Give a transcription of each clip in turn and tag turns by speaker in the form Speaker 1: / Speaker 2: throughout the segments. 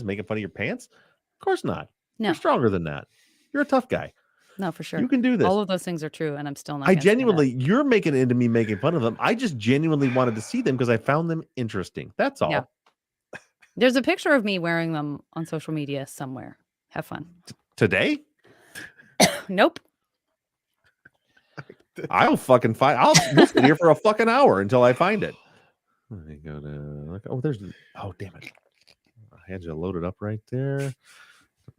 Speaker 1: making fun of your pants? Of course not.
Speaker 2: No.
Speaker 1: You're stronger than that. You're a tough guy.
Speaker 2: No, for sure.
Speaker 1: You can do this.
Speaker 2: All of those things are true, and I'm still not.
Speaker 1: I genuinely, you're making it into me making fun of them. I just genuinely wanted to see them because I found them interesting. That's all.
Speaker 2: Yeah. There's a picture of me wearing them on social media somewhere. Have fun.
Speaker 1: Today?
Speaker 2: Nope.
Speaker 1: I'll fucking find. We'll sit here for a fucking hour until I find it. Let me go to. Oh, damn it! I had you loaded up right there.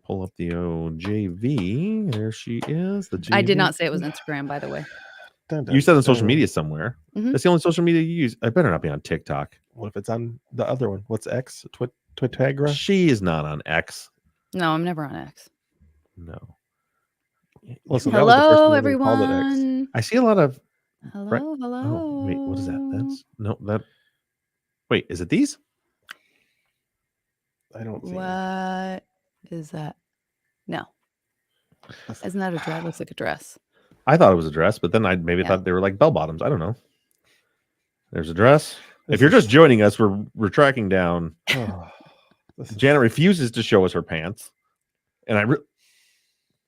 Speaker 1: Pull up the old JV. There she is. The JV.
Speaker 2: I did not say it was Instagram, by the way.
Speaker 1: You said on social media somewhere.
Speaker 2: Mm-hmm.
Speaker 1: That's the only social media you use. I better not be on TikTok.
Speaker 3: What if it's on the other one? What's X? Twitagra?
Speaker 1: She is not on X.
Speaker 2: No, I'm never on X.
Speaker 1: No.
Speaker 3: Listen,
Speaker 2: hello, everyone.
Speaker 1: I see a lot of.
Speaker 2: Hello.
Speaker 1: Oh, wait, what is that? Wait, is it these?
Speaker 3: I don't see.
Speaker 2: What is that? No. Isn't that a dress? Looks like a dress.
Speaker 1: I thought it was a dress, but then I thought they were like bell bottoms. I don't know. There's a dress. If you're just joining us, we're tracking down. Janet refuses to show us her pants, and let me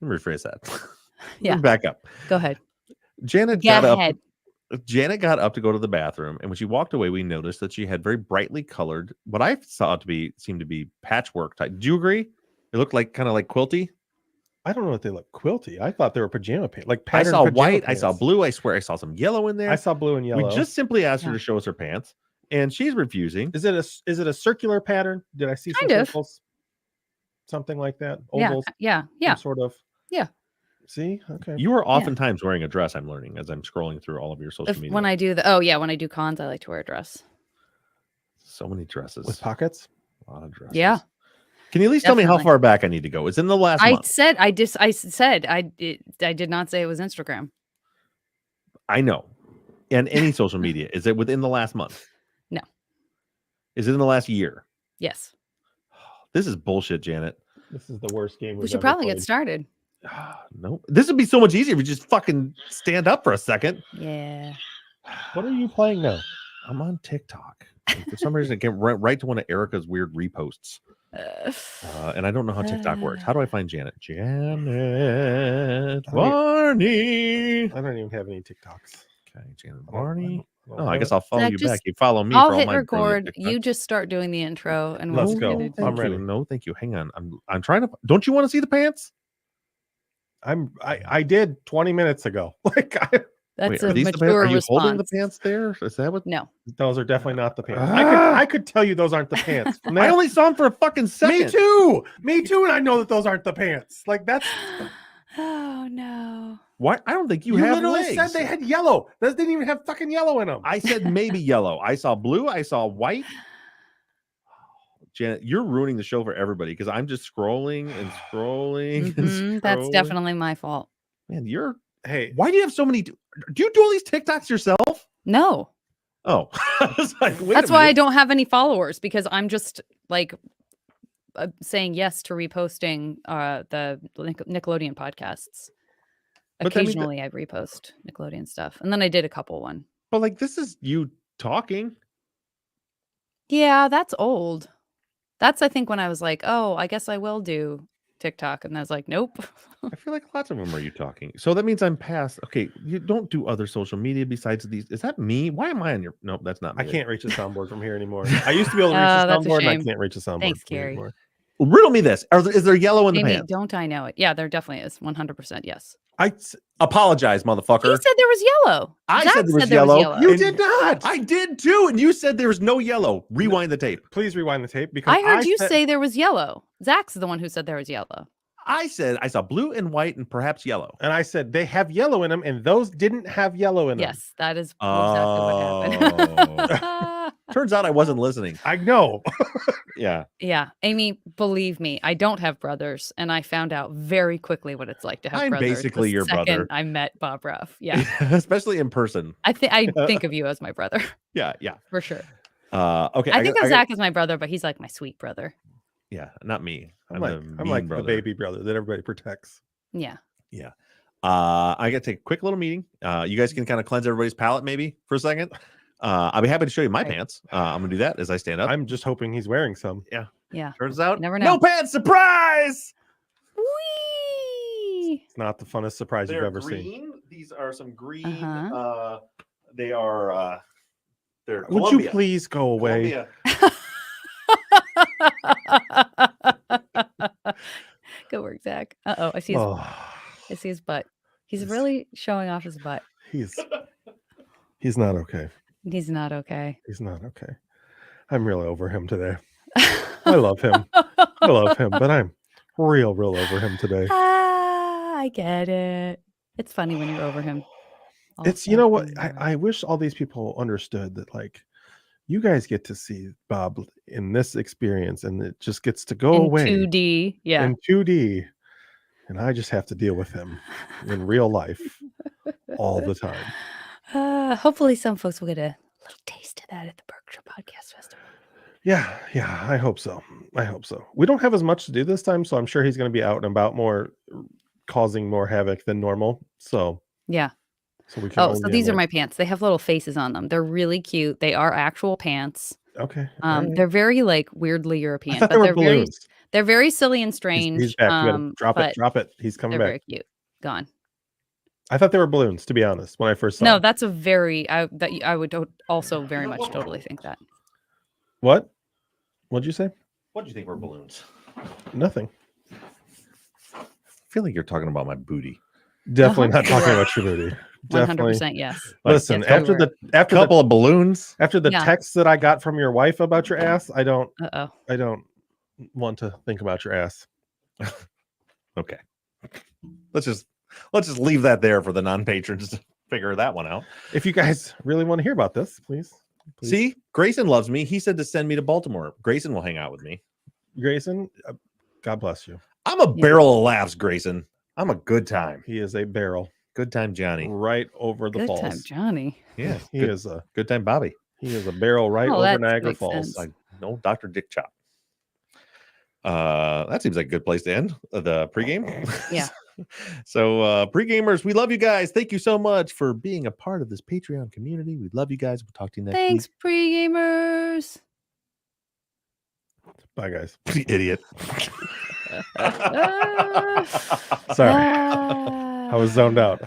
Speaker 1: rephrase that.
Speaker 2: Yeah,
Speaker 1: back up.
Speaker 2: Go ahead.
Speaker 1: Janet got up to go to the bathroom, and when she walked away, we noticed that she had very brightly colored, what I saw seemed to be patchwork type. Do you agree? It looked like kind of like quilty.
Speaker 3: I don't know if they look quilty. I thought they were pajama pants. Like
Speaker 1: I saw white. I saw blue. I swear I saw some yellow in there.
Speaker 3: I saw blue and yellow.
Speaker 1: We just simply asked her to show us her pants, and she's refusing.
Speaker 3: Is it a circular pattern? Did I see some circles? Something like that? Ovals?
Speaker 2: Yeah.
Speaker 3: Sort of.
Speaker 2: Yeah.
Speaker 3: See? Okay.
Speaker 1: You are oftentimes wearing a dress, I'm learning, as I'm scrolling through all of your social media.
Speaker 2: When I do when I do cons, I like to wear a dress.
Speaker 1: So many dresses.
Speaker 3: With pockets?
Speaker 1: A lot of dresses.
Speaker 2: Yeah.
Speaker 1: Can you at least tell me how far back I need to go? It's in the last month.
Speaker 2: I did not say it was Instagram.
Speaker 1: I know. And any social media. Is it within the last month?
Speaker 2: No.
Speaker 1: Is it in the last year?
Speaker 2: Yes.
Speaker 1: This is bullshit, Janet.
Speaker 3: This is the worst game
Speaker 2: we should probably get started.
Speaker 1: No. This would be so much easier if you just fucking stand up for a second.
Speaker 2: Yeah.
Speaker 3: What are you playing now?
Speaker 1: I'm on TikTok. And for some reason, I get right to one of Erica's weird reposts. And I don't know how TikTok works. How do I find Janet? Janet Barney.
Speaker 3: I don't even have any TikToks.
Speaker 1: Okay, Janet Barney. I guess I'll follow you back. You follow me.
Speaker 2: I'll hit record. You just start doing the intro, and
Speaker 3: let's go.
Speaker 1: I'm ready. No, thank you. Hang on. I'm trying to. Don't you want to see the pants?
Speaker 3: I did 20 minutes ago.
Speaker 2: That's
Speaker 1: a
Speaker 2: mature
Speaker 1: response. Are you holding the pants there? Is that what?
Speaker 2: No,
Speaker 3: those are definitely not the pants. I could tell you those aren't the pants.
Speaker 1: I only saw them for a fucking second.
Speaker 3: Me too. And I know that those aren't the pants. That's.
Speaker 2: Oh no.
Speaker 1: Why? I don't think you have
Speaker 3: literally
Speaker 1: legs.
Speaker 3: said they had yellow. Those didn't even have fucking yellow in them.
Speaker 1: I said maybe yellow. I saw blue. I saw white. Janet, you're ruining the show for everybody because I'm just scrolling and scrolling. And scrolling.
Speaker 2: That's definitely my fault.
Speaker 1: Man, why do you have so many? Do you do all these TikToks yourself?
Speaker 2: No.
Speaker 1: Oh,
Speaker 2: that's why I don't have any followers, because I'm just like saying yes to reposting the Nickelodeon podcasts. Occasionally, I repost Nickelodeon stuff, and then I did a couple one.
Speaker 1: But this is you talking.
Speaker 2: Yeah, that's old. That's I think when I was like, oh, I guess I will do TikTok, and I was like, nope.
Speaker 1: I feel like lots of them are you talking. So that means I'm past. Okay, you don't do other social media besides these. Is that me? Why am I on your? Nope, that's not me.
Speaker 3: I can't reach the soundboard from here anymore. I used to be able to reach the soundboard, and I can't reach the soundboard.
Speaker 2: Thanks, Gary.
Speaker 3: Anymore.
Speaker 1: Riddle me this: is there yellow in the pants?
Speaker 2: Don't I know it? Yeah, there definitely is. 100%. Yes.
Speaker 1: I apologize, motherfucker.
Speaker 2: You said there was yellow.
Speaker 1: I said there was yellow.
Speaker 3: You did not.
Speaker 1: I did too, and you said there was no yellow. Rewind the tape.
Speaker 3: Please rewind the tape because
Speaker 2: I heard you say there was yellow. Zach's the one who said there was yellow.
Speaker 1: I said I saw blue and white and perhaps yellow.
Speaker 3: And I said they have yellow in them, and those didn't have yellow in them.
Speaker 2: Yes, that is exactly what happened.
Speaker 1: Turns out I wasn't listening.
Speaker 3: I know.
Speaker 1: Yeah.
Speaker 2: Yeah. Amy, believe me, I don't have brothers, and I found out very quickly what it's like to have brothers.
Speaker 1: I'm basically your brother.
Speaker 2: I met Bob Ruff. Yeah.
Speaker 1: Especially in person.
Speaker 2: I think of you as my brother.
Speaker 1: Yeah.
Speaker 2: For sure.
Speaker 1: Okay.
Speaker 2: I think of Zach as my brother, but he's like my sweet brother.
Speaker 1: Yeah, not me.
Speaker 3: I'm like the baby brother that everybody protects.
Speaker 2: Yeah.
Speaker 1: Yeah. I got to take a quick little meeting. You guys can kind of cleanse everybody's palate maybe for a second. I'll be happy to show you my pants. I'm gonna do that as I stand up.
Speaker 3: I'm just hoping he's wearing some.
Speaker 1: Yeah.
Speaker 2: Yeah.
Speaker 1: Turns out,
Speaker 2: never know.
Speaker 1: no pants, surprise.
Speaker 2: Whee!
Speaker 3: It's not the funnest surprise you've ever seen.
Speaker 1: These are some green. They are. They're.
Speaker 3: Would
Speaker 1: Columbia.
Speaker 3: you please go away?
Speaker 2: Good work, Zach. I see his. I see his butt. He's really showing off his butt.
Speaker 3: He's not okay.
Speaker 2: He's not okay.
Speaker 3: He's not okay. I'm really over him today. I love him. But I'm real over him today.
Speaker 2: I get it. It's funny when you're over him.
Speaker 3: It's, you know what? I wish all these people understood that, like, you guys get to see Bob in this experience and it just gets to go away.
Speaker 2: 2D. Yeah.
Speaker 3: In 2D. And I just have to deal with him in real life all the time.
Speaker 2: Hopefully some folks will get a little taste of that at the Berkshire Podcast Festival.
Speaker 3: Yeah, I hope so. We don't have as much to do this time, so I'm sure he's going to be out and about more, causing more havoc than normal. So
Speaker 2: yeah.
Speaker 3: So we can.
Speaker 2: So these are my pants. They have little faces on them. They're really cute. They are actual pants.
Speaker 3: Okay.
Speaker 2: They're very like weirdly European, but they're very silly and strange.
Speaker 3: He's back. You gotta drop it. He's coming back.
Speaker 2: They're very cute. Gone.
Speaker 3: I thought they were balloons, to be honest, when I first saw them.
Speaker 2: No, that's a very I would also very much totally think that.
Speaker 3: What? What'd you say?
Speaker 1: What do you think were balloons?
Speaker 3: Nothing.
Speaker 1: I feel like you're talking about my booty.
Speaker 3: Definitely not talking about your booty.
Speaker 2: 100% yes.
Speaker 3: Listen,
Speaker 2: yes,
Speaker 3: after a
Speaker 1: couple of balloons,
Speaker 3: after the texts that I got from your wife about your ass, I don't want to think about your ass.
Speaker 1: Okay. Let's just leave that there for the non-patrons to figure that one out.
Speaker 3: If you guys really want to hear about this, please.
Speaker 1: See, Grayson loves me. He said to send me to Baltimore. Grayson will hang out with me.
Speaker 3: Grayson, God bless you.
Speaker 1: I'm a barrel of laughs, Grayson. I'm a good time.
Speaker 3: He is a barrel.
Speaker 1: Good time, Johnny.
Speaker 3: Right over the falls.
Speaker 2: Good time, Johnny.
Speaker 1: Yeah,
Speaker 3: he is a
Speaker 1: good time, Bobby.
Speaker 3: He is a barrel right over Niagara Falls.
Speaker 1: Like no Dr. Dick Chop. That seems like a good place to end the pregame.
Speaker 2: Yeah.
Speaker 1: So pre-gamers, we love you guys. Thank you so much for being a part of this Patreon community. We love you guys. We'll talk to you next week.
Speaker 2: Thanks, pre-gamers.
Speaker 3: Bye, guys.
Speaker 1: Idiot.
Speaker 3: Sorry. I was zoned out.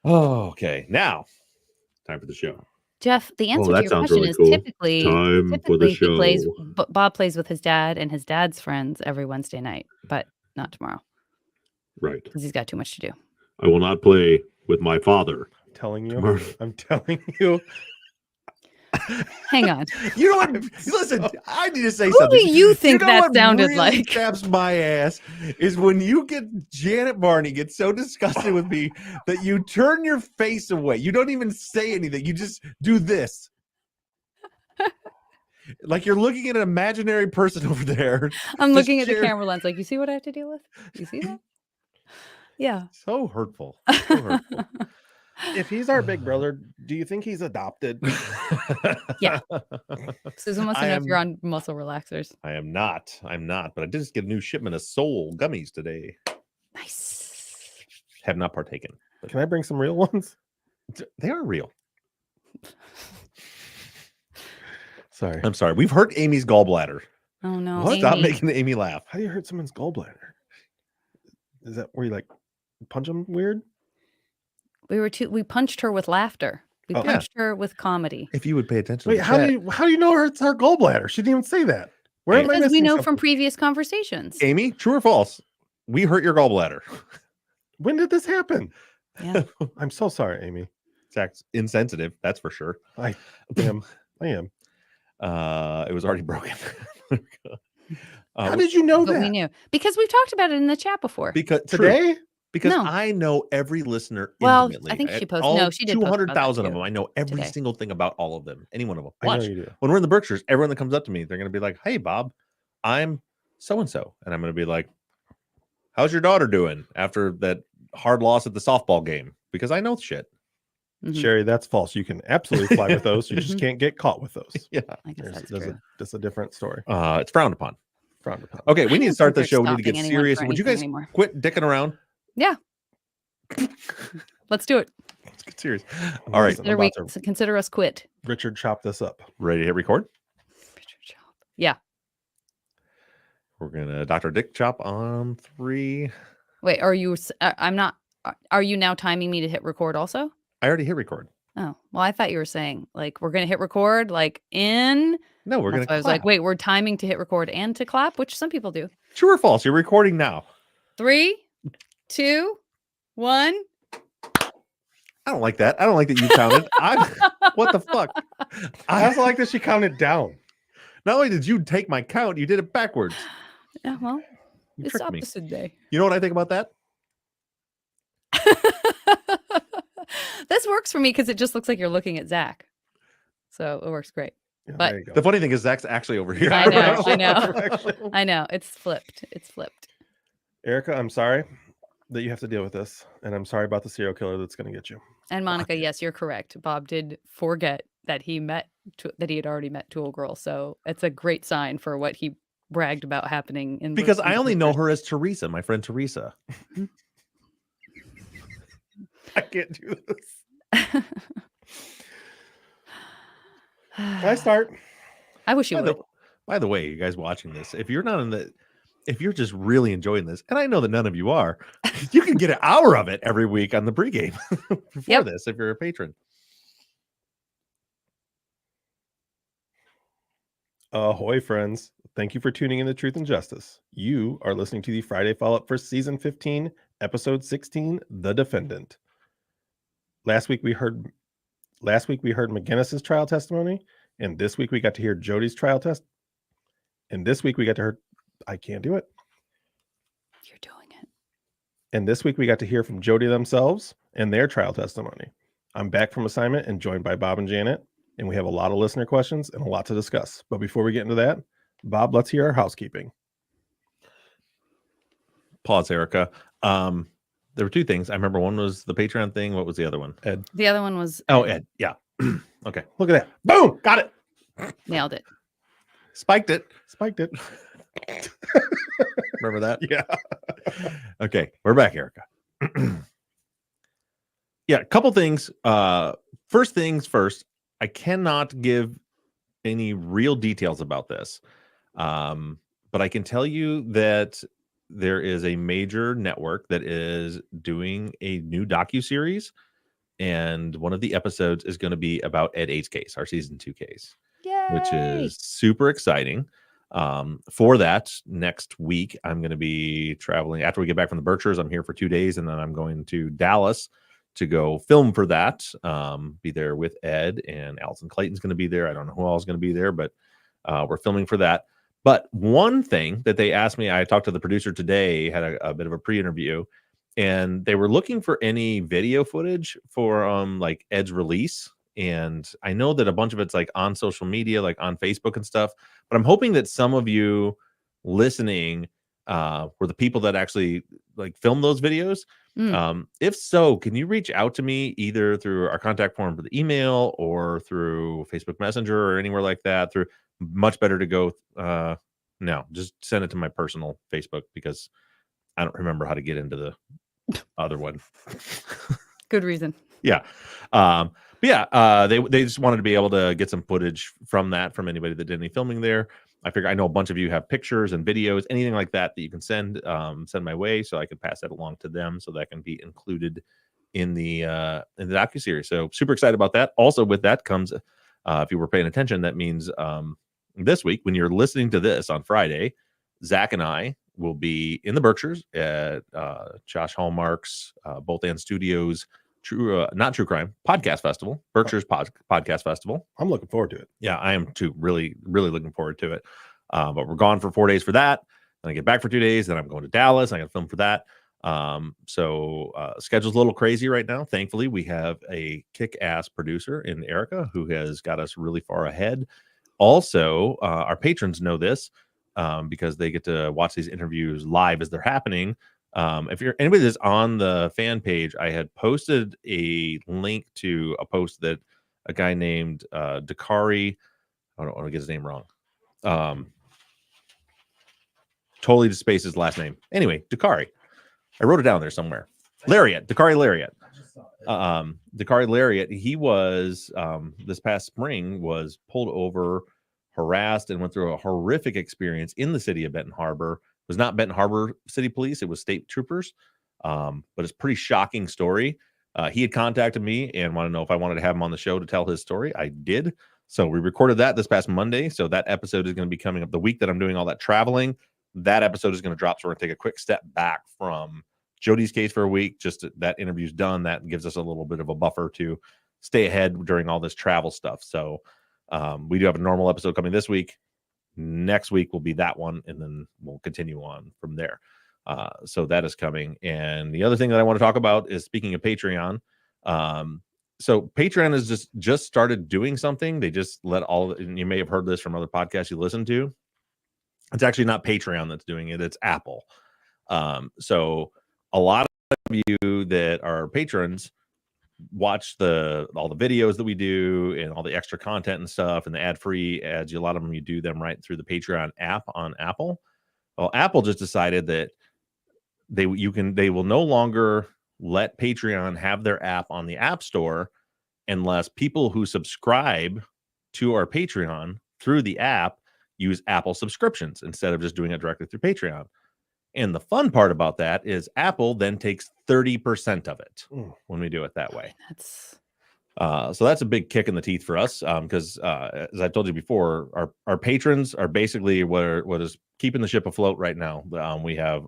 Speaker 1: Oh, okay. Now, time for the show.
Speaker 2: Jeff, the answer to your question is typically Bob plays with his dad and his dad's friends every Wednesday night, but not tomorrow.
Speaker 4: Right.
Speaker 2: Because he's got too much to do.
Speaker 4: I will not play with my father.
Speaker 3: I'm telling you.
Speaker 2: Hang on.
Speaker 1: You know what? Listen, I need to say
Speaker 2: Who
Speaker 1: something.
Speaker 2: do you think that sounded
Speaker 1: really
Speaker 2: like?
Speaker 1: Chaps my ass is when you get Janet Barney gets so disgusted with me that you turn your face away. You don't even say anything. You just do this. Like you're looking at an imaginary person over there.
Speaker 2: I'm looking at the camera lens like, you see what I have to deal with? You see that? Yeah.
Speaker 1: So hurtful. So hurtful.
Speaker 3: If he's our big brother, do you think he's adopted?
Speaker 2: Yeah. Susan wants to know if you're on muscle relaxers.
Speaker 1: I am not. But I did just get a new shipment of Soul gummies today.
Speaker 2: Nice.
Speaker 1: Have not partaken.
Speaker 3: Can I bring some real ones?
Speaker 1: They are real.
Speaker 3: Sorry.
Speaker 1: I'm sorry. We've hurt Amy's gallbladder.
Speaker 2: Oh no.
Speaker 1: What? Stop making Amy laugh.
Speaker 3: How do you hurt someone's gallbladder? Is that where you like punch them weird?
Speaker 2: We punched her with laughter. We punched her with comedy.
Speaker 1: If you would pay attention.
Speaker 3: Wait, how do you know it's her gallbladder? She didn't even say that.
Speaker 2: Where am I missing we know something? From previous conversations.
Speaker 1: Amy, true or false? We hurt your gallbladder.
Speaker 3: When did this happen?
Speaker 2: Yeah.
Speaker 3: I'm so sorry, Amy.
Speaker 1: It's insensitive, that's for sure.
Speaker 3: I am.
Speaker 1: It was already broken.
Speaker 3: How did you know that?
Speaker 2: We knew because we've talked about it in the chat before.
Speaker 1: Because
Speaker 3: today.
Speaker 1: True. Because I know every listener intimately.
Speaker 2: I think she posted. No, she did.
Speaker 1: 200,000 of them. I know every single thing about all of them. Any one of them. Watch.
Speaker 3: I know you do.
Speaker 1: When we're in the Berkshires, everyone that comes up to me, they're going to be like, "Hey, Bob, I'm so and so," and I'm going to be like, "How's your daughter doing after that hard loss at the softball game?" Because I know shit.
Speaker 2: Mm-hmm.
Speaker 3: Sherry, that's false. You can absolutely fly with those. You just can't get caught with those.
Speaker 1: Yeah,
Speaker 2: I guess that's true.
Speaker 3: That's a different story.
Speaker 1: It's frowned upon.
Speaker 3: Frowned upon.
Speaker 1: Okay, we need to start the show. We need to get serious. Would you guys quit dicking around?
Speaker 2: Yeah. Let's do it.
Speaker 1: Let's get serious. All right.
Speaker 2: Consider us quit.
Speaker 3: Richard, chop this up.
Speaker 1: Ready to hit record?
Speaker 2: Richard, chop. Yeah.
Speaker 1: We're gonna Dr. Dick Chop on 3.
Speaker 2: Wait, are you? I'm not. Are you now timing me to hit record also?
Speaker 1: I already hit record.
Speaker 2: Oh, well, I thought you were saying like we're gonna hit record like in.
Speaker 1: No, we're gonna.
Speaker 2: I was like, wait, we're timing to hit record and to clap, which some people do.
Speaker 1: True or false? You're recording now.
Speaker 2: 3, 2, 1.
Speaker 1: I don't like that. I don't like that you counted. What the fuck?
Speaker 3: I also like that she counted down.
Speaker 1: Not only did you take my count, you did it backwards.
Speaker 2: Yeah, well,
Speaker 1: You
Speaker 2: it's
Speaker 1: tricked me.
Speaker 2: opposite day.
Speaker 1: You know what I think about that?
Speaker 2: This works for me because it just looks like you're looking at Zach. So it works great.
Speaker 3: Yeah,
Speaker 2: But
Speaker 3: there you go.
Speaker 1: The funny thing is Zach's actually over here.
Speaker 2: I know. I know. It's flipped.
Speaker 3: Erica, I'm sorry that you have to deal with this, and I'm sorry about the serial killer that's going to get you.
Speaker 2: And Monica, yes, you're correct. Bob did forget that he had already met Tool Girl. So it's a great sign for what he bragged about happening in
Speaker 1: Because I only know her as Teresa, my friend Teresa. I can't do this.
Speaker 3: Can I start?
Speaker 2: I wish you would.
Speaker 1: By the way, you guys watching this, if you're just really enjoying this, and I know that none of you are, you can get an hour of it every week on the pregame before this if you're a patron.
Speaker 3: Ahoy, friends. Thank you for tuning in to Truth and Justice. You are listening to the Friday follow-up for Season 15, Episode 16, The Defendant. Last week we heard McGinnis's trial testimony, and this week we got to hear Jody's trial test. And this week we got to hear... I can't do it.
Speaker 2: You're doing it.
Speaker 3: And this week we got to hear from Jody themselves and their trial testimony. I'm back from assignment and joined by Bob and Janet, and we have a lot of listener questions and a lot to discuss. But before we get into that, Bob, let's hear our housekeeping.
Speaker 1: Pause, Erica. There were 2 things. I remember one was the Patreon thing. What was the other one?
Speaker 3: Ed.
Speaker 2: The other one was
Speaker 1: Ed. Yeah. Okay.
Speaker 3: Look at that. Boom! Got it.
Speaker 2: nailed it.
Speaker 1: Spiked it. Remember that?
Speaker 3: Yeah.
Speaker 1: Okay. We're back, Erica. Yeah. A couple things. First things first. I cannot give any real details about this. But I can tell you that there is a major network that is doing a new docuseries, and one of the episodes is going to be about Ed 8's case, our season 2 case.
Speaker 2: Yay!
Speaker 1: Which is super exciting. For that, next week, I'm going to be traveling. After we get back from the Berkshires, I'm here for 2 days, and then I'm going to Dallas to go film for that. Be there with Ed, and Allison Clayton's going to be there. I don't know who else is going to be there, but we're filming for that. But one thing that they asked me, I talked to the producer today, had a bit of a pre-interview, and they were looking for any video footage for like Ed's release. And I know that a bunch of it's like on social media, like on Facebook and stuff, but I'm hoping that some of you listening were the people that actually like film those videos. If so, can you reach out to me either through our contact form for the email or through Facebook Messenger or anywhere like that? Much better to go no, just send it to my personal Facebook because I don't remember how to get into the other one.
Speaker 2: Good reason.
Speaker 1: Yeah. But yeah, they just wanted to be able to get some footage from anybody that did any filming there. I figure I know a bunch of you have pictures and videos, anything like that you can send my way, so I could pass that along to them, so that can be included in the docuseries. So super excited about that. Also, with that comes, if you were paying attention, that means this week when you're listening to this on Friday, Zach and I will be in the Berkshires at Josh Hallmark's Both and Studios. Not True Crime Podcast Festival, Berkshire's Podcast Festival.
Speaker 3: I'm looking forward to it.
Speaker 1: Yeah, I am too. Really, really looking forward to it. But we're gone for 4 days for that. Then I get back for 2 days. Then I'm going to Dallas. I got to film for that. So schedule's a little crazy right now. Thankfully, we have a kick-ass producer in Erica who has got us really far ahead. Also, our patrons know this because they get to watch these interviews live as they're happening. If you're anybody that's on the fan page, I had posted a link to a post that a guy named Dakari, I don't want to get his name wrong. Totally just spaced his last name. Anyway, Dakari. I wrote it down there somewhere. Lariat, Dakari Lariat. Dakari Lariat, he was this past spring was pulled over harassed and went through a horrific experience in the city of Benton Harbor. It was not Benton Harbor City Police, it was state troopers. But it's a pretty shocking story. He had contacted me and wanted to know if I wanted to have him on the show to tell his story. I did. So we recorded that this past Monday. So that episode is going to be coming up the week that I'm doing all that traveling. That episode is going to drop. So we're going to take a quick step back from Jody's case for a week. Just that interview's done. That gives us a little bit of a buffer to stay ahead during all this travel stuff. So we do have a normal episode coming this week. Next week will be that one, and then we'll continue on from there. So that is coming. And the other thing that I want to talk about is, speaking of Patreon, so Patreon has just started doing something. They just let and you may have heard this from other podcasts you listen to. It's actually not Patreon that's doing it, it's Apple. So a lot of you that are patrons watch all the videos that we do and all the extra content and stuff and the ad-free ads. A lot of them, you do them right through the Patreon app on Apple. Well, Apple just decided that they will no longer let Patreon have their app on the App Store unless people who subscribe to our Patreon through the app use Apple subscriptions instead of just doing it directly through Patreon. And the fun part about that is Apple then takes 30% of it when we do it that way. So that's a big kick in the teeth for us, because as I told you before, our patrons are basically what is keeping the ship afloat right now. We have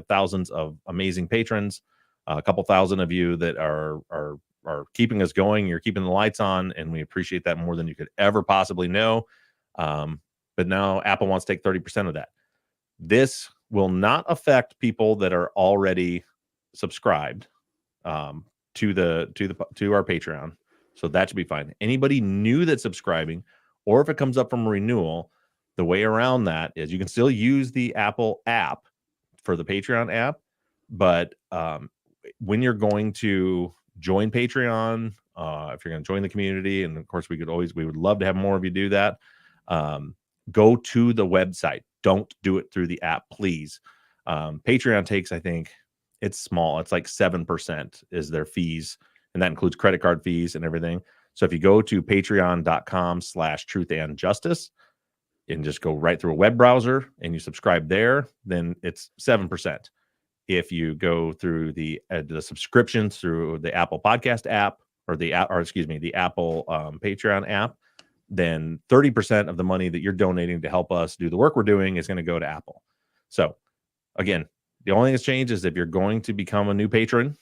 Speaker 1: thousands of amazing patrons, a couple thousand of you that are keeping us going. You're keeping the lights on, and we appreciate that more than you could ever possibly know. But now Apple wants to take 30% of that. This will not affect people that are already subscribed to our Patreon. So that should be fine. Anybody new that's subscribing, or if it comes up from renewal, the way around that is you can still use the Apple app for the Patreon app, but when you're going to join Patreon, if you're going to join the community, and of course we would love to have more of you do that, go to the website. Don't do it through the app, please. Patreon takes, I think it's small. It's like 7% is their fees. And that includes credit card fees and everything. So if you go to patreon.com/truthandjustice and just go right through a web browser and you subscribe there, then it's 7%. If you go through the subscriptions through the Apple Podcast app the Apple Patreon app, then 30% of the money that you're donating to help us do the work we're doing is going to go to Apple. So again, the only thing that's changed is if you're going to become a new patron,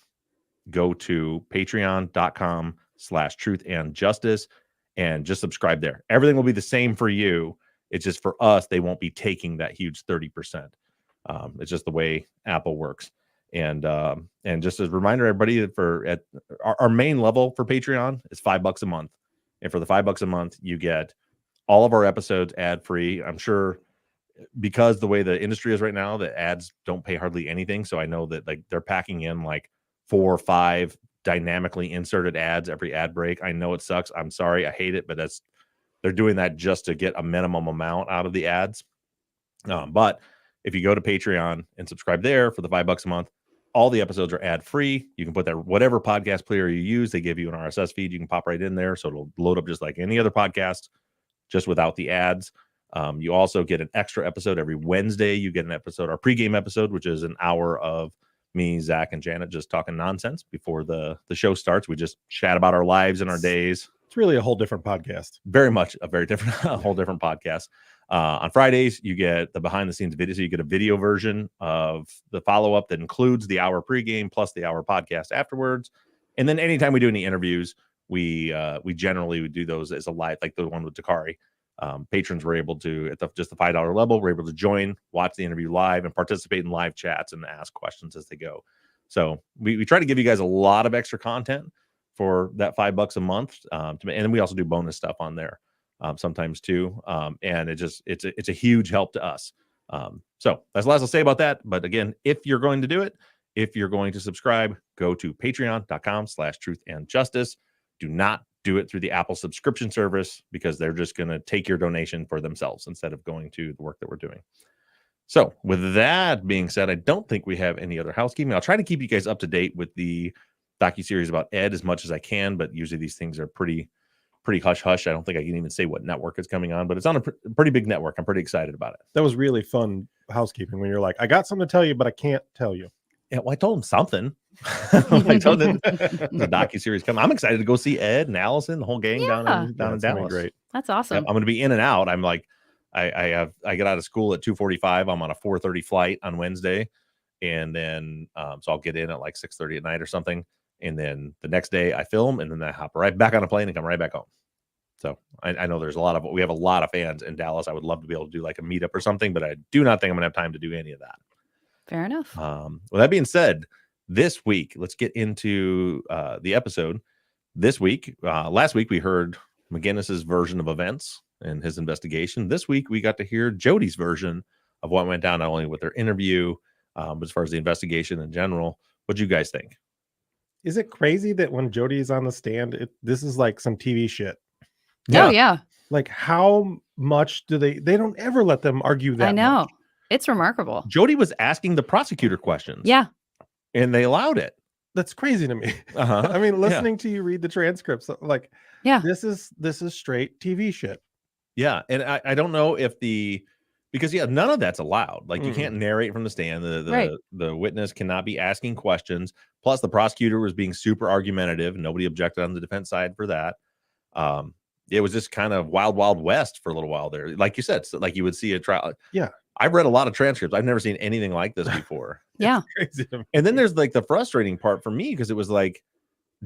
Speaker 1: go to patreon.com/truthandjustice and just subscribe there. Everything will be the same for you. It's just for us, they won't be taking that huge 30%. It's just the way Apple works. And just as a reminder, everybody, at our main level for Patreon is $5 a month. And for the $5 a month, you get all of our episodes ad-free. I'm sure because the way the industry is right now, the ads don't pay hardly anything. So I know that they're packing in like 4 or 5 dynamically inserted ads every ad break. I know it sucks. I'm sorry. I hate it, but they're doing that just to get a minimum amount out of the ads. But if you go to Patreon and subscribe there for the $5 a month, all the episodes are ad-free. You can put that whatever podcast player you use. They give you an RSS feed. You can pop right in there. So it'll load up just like any other podcast, just without the ads. You also get an extra episode every Wednesday. You get an episode, our pregame episode, which is an hour of me, Zach, and Janet just talking nonsense before the show starts. We just chat about our lives and our days.
Speaker 3: It's really a whole different podcast.
Speaker 1: Very much a whole different podcast. On Fridays, you get the behind the scenes video. So you get a video version of the follow-up that includes the hour pregame plus the hour podcast afterwards. And then anytime we do any interviews, we generally would do those as a live, like the one with Dakari. Patrons were able to, at just the $5 level, we're able to join, watch the interview live, and participate in live chats and ask questions as they go. So we try to give you guys a lot of extra content for that $5 a month. And we also do bonus stuff on there sometimes too. And it's a huge help to us. So that's the last I'll say about that. But again, if you're going to do it, if you're going to subscribe, go to patreon.com/truthandjustice. Do not do it through the Apple subscription service, because they're just going to take your donation for themselves instead of going to the work that we're doing. So with that being said, I don't think we have any other housekeeping. I'll try to keep you guys up to date with the docuseries about Ed as much as I can, but usually these things are pretty pretty hush hush. I don't think I can even say what network it's coming on, but it's on a pretty big network. I'm pretty excited about it.
Speaker 3: That was really fun housekeeping when you're like, I got something to tell you, but I can't tell you.
Speaker 1: Yeah, well, I told him something. I told him the docuseries coming. I'm excited to go see Ed and Allison, the whole gang down in Dallas.
Speaker 2: Great. That's awesome.
Speaker 1: Yep, I'm going to be in and out. I'm like, I get out of school at 2:45. I'm on a 4:30 flight on Wednesday, and then so I'll get in at like 6:30 at night or something, and then the next day I film, and then I hop right back on a plane and come right back home. So I know we have a lot of fans in Dallas. I would love to be able to do like a meetup or something, but I do not think I'm going to have time to do any of that.
Speaker 2: Fair enough.
Speaker 1: Well, that being said, this week, let's get into the episode. This week, last week, we heard McGinnis's version of events and his investigation. This week, we got to hear Jody's version of what went down, not only with their interview, but as far as the investigation in general. What do you guys think?
Speaker 3: Is it crazy that when Jody is on the stand, this is like some TV shit?
Speaker 2: Yeah. Oh, yeah.
Speaker 3: Like, how much do they don't ever let them argue that?
Speaker 2: I know.
Speaker 3: Much.
Speaker 2: It's remarkable.
Speaker 1: Jody was asking the prosecutor questions.
Speaker 2: Yeah.
Speaker 1: And they allowed it.
Speaker 3: That's crazy to me. I mean, listening to you read the transcripts, like, this is straight TV shit.
Speaker 1: Yeah. And I don't know if because none of that's allowed. Like, you can't narrate from the stand. The witness cannot be asking questions. Plus, the prosecutor was being super argumentative, and nobody objected on the defense side for that. It was just kind of wild, wild west for a little while there. Like you said, so like you would see a trial.
Speaker 3: Yeah.
Speaker 1: I've read a lot of transcripts. I've never seen anything like this before.
Speaker 2: Yeah.
Speaker 1: And then there's like the frustrating part for me, because it was like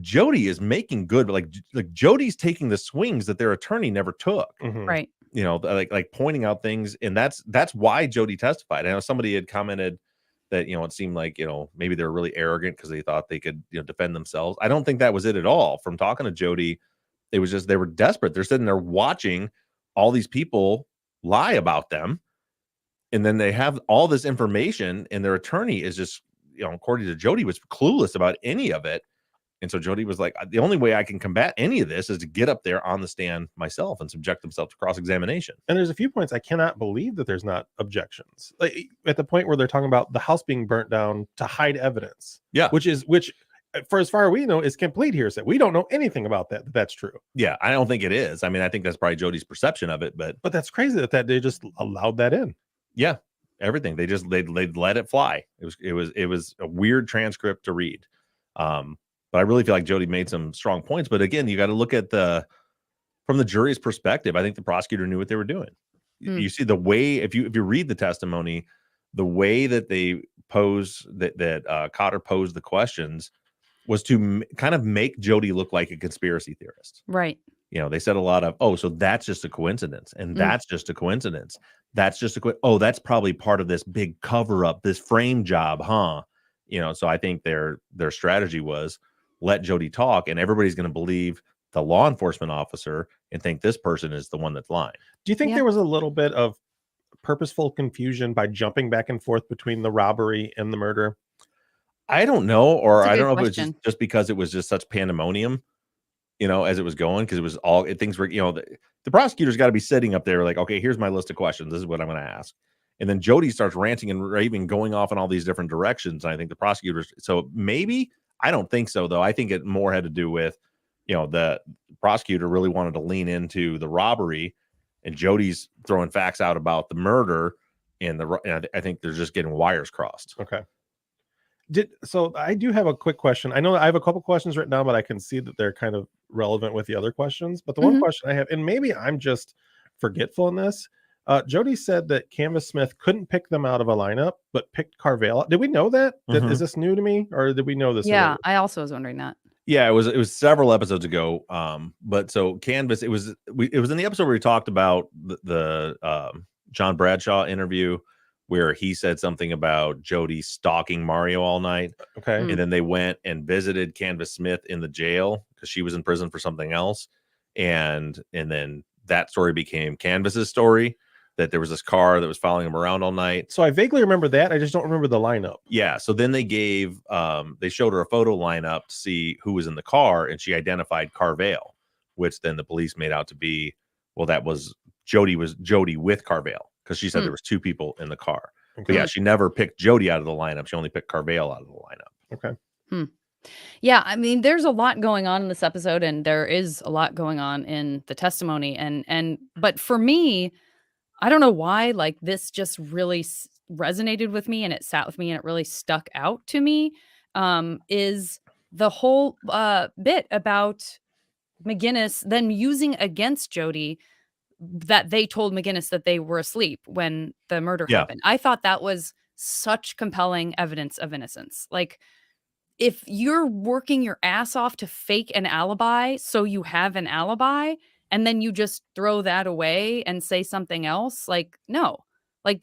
Speaker 1: Jody is making good, but like Jody's taking the swings that their attorney never took.
Speaker 2: Right.
Speaker 1: You know, like pointing out things. And that's why Jody testified. I know somebody had commented that, it seemed like, maybe they're really arrogant because they thought they could, defend themselves. I don't think that was it at all. From talking to Jody, it was just they were desperate. They're sitting there watching all these people lie about them. And then they have all this information, and their attorney is just, according to Jody, was clueless about any of it. And so Jody was like, the only way I can combat any of this is to get up there on the stand myself and subject themselves to cross-examination.
Speaker 3: And there's a few points I cannot believe that there's not objections. Like at the point where they're talking about the house being burnt down to hide evidence.
Speaker 1: Yeah.
Speaker 3: Which for as far as we know is complete hearsay. We don't know anything about that. That's true.
Speaker 1: Yeah. I don't think it is. I mean, I think that's probably Jody's perception of it, but
Speaker 3: that's crazy that they just allowed that in.
Speaker 1: Yeah. Everything. They let it fly. It was a weird transcript to read. But I really feel like Jody made some strong points. But again, you got to look at from the jury's perspective. I think the prosecutor knew what they were doing. You see the way, if you read the testimony, the way that they pose that Cotter posed the questions was to kind of make Jody look like a conspiracy theorist.
Speaker 2: Right.
Speaker 1: They said a lot of, so that's just a coincidence. And that's just a coincidence. That's just that's probably part of this big cover up, this frame job, huh? So I think their strategy was let Jody talk, and everybody's going to believe the law enforcement officer and think this person is the one that's lying.
Speaker 3: Do you think there was a little bit of purposeful confusion by jumping back and forth between the robbery and the murder?
Speaker 1: I don't know, or I don't know
Speaker 2: question.
Speaker 1: if it was just because it was just such pandemonium, as it was going, because it was all things were, the prosecutor's got to be sitting up there like, okay, here's my list of questions. This is what I'm going to ask. And then Jody starts ranting and raving, going off in all these different directions. And I think the prosecutors, so maybe, I don't think so, though. I think it more had to do with, the prosecutor really wanted to lean into the robbery, and Jody's throwing facts out about the murder, and I think they're just getting wires crossed.
Speaker 3: Okay. So I do have a quick question. I know I have a couple questions written down, but I can see that they're kind of relevant with the other questions. But the one question I have, and maybe I'm just forgetful in this, Jody said that Canvas Smith couldn't pick them out of a lineup, but picked Carvale. Did we know that? Is this new to me, or did we know this?
Speaker 2: Yeah,
Speaker 3: earlier?
Speaker 2: I also was wondering that.
Speaker 1: Yeah, it was several episodes ago. But so Canvas, it was in the episode where we talked about the John Bradshaw interview, where he said something about Jody stalking Mario all night.
Speaker 3: Okay.
Speaker 1: And then they went and visited Canvas Smith in the jail because she was in prison for something else. And then that story became Canvas's story, that there was this car that was following him around all night.
Speaker 3: So I vaguely remember that. I just don't remember the lineup.
Speaker 1: Yeah. So then they showed her a photo lineup to see who was in the car, and she identified Carvale, which then the police made out to be, that was Jody with Carvale, because she said there was two people in the car. Okay. But yeah, she never picked Jody out of the lineup. She only picked Carvale out of the lineup.
Speaker 3: Okay.
Speaker 2: Yeah, I mean, there's a lot going on in this episode, and there is a lot going on in the testimony, but for me, I don't know why, like, this just really resonated with me, and it sat with me, and it really stuck out to me, is the whole bit about McGinnis then using against Jody that they told McGinnis that they were asleep when the murder
Speaker 1: Yeah.
Speaker 2: happened. I thought that was such compelling evidence of innocence. Like, if you're working your ass off to fake an alibi so you have an alibi and then you just throw that away and say something else, like, no. Like,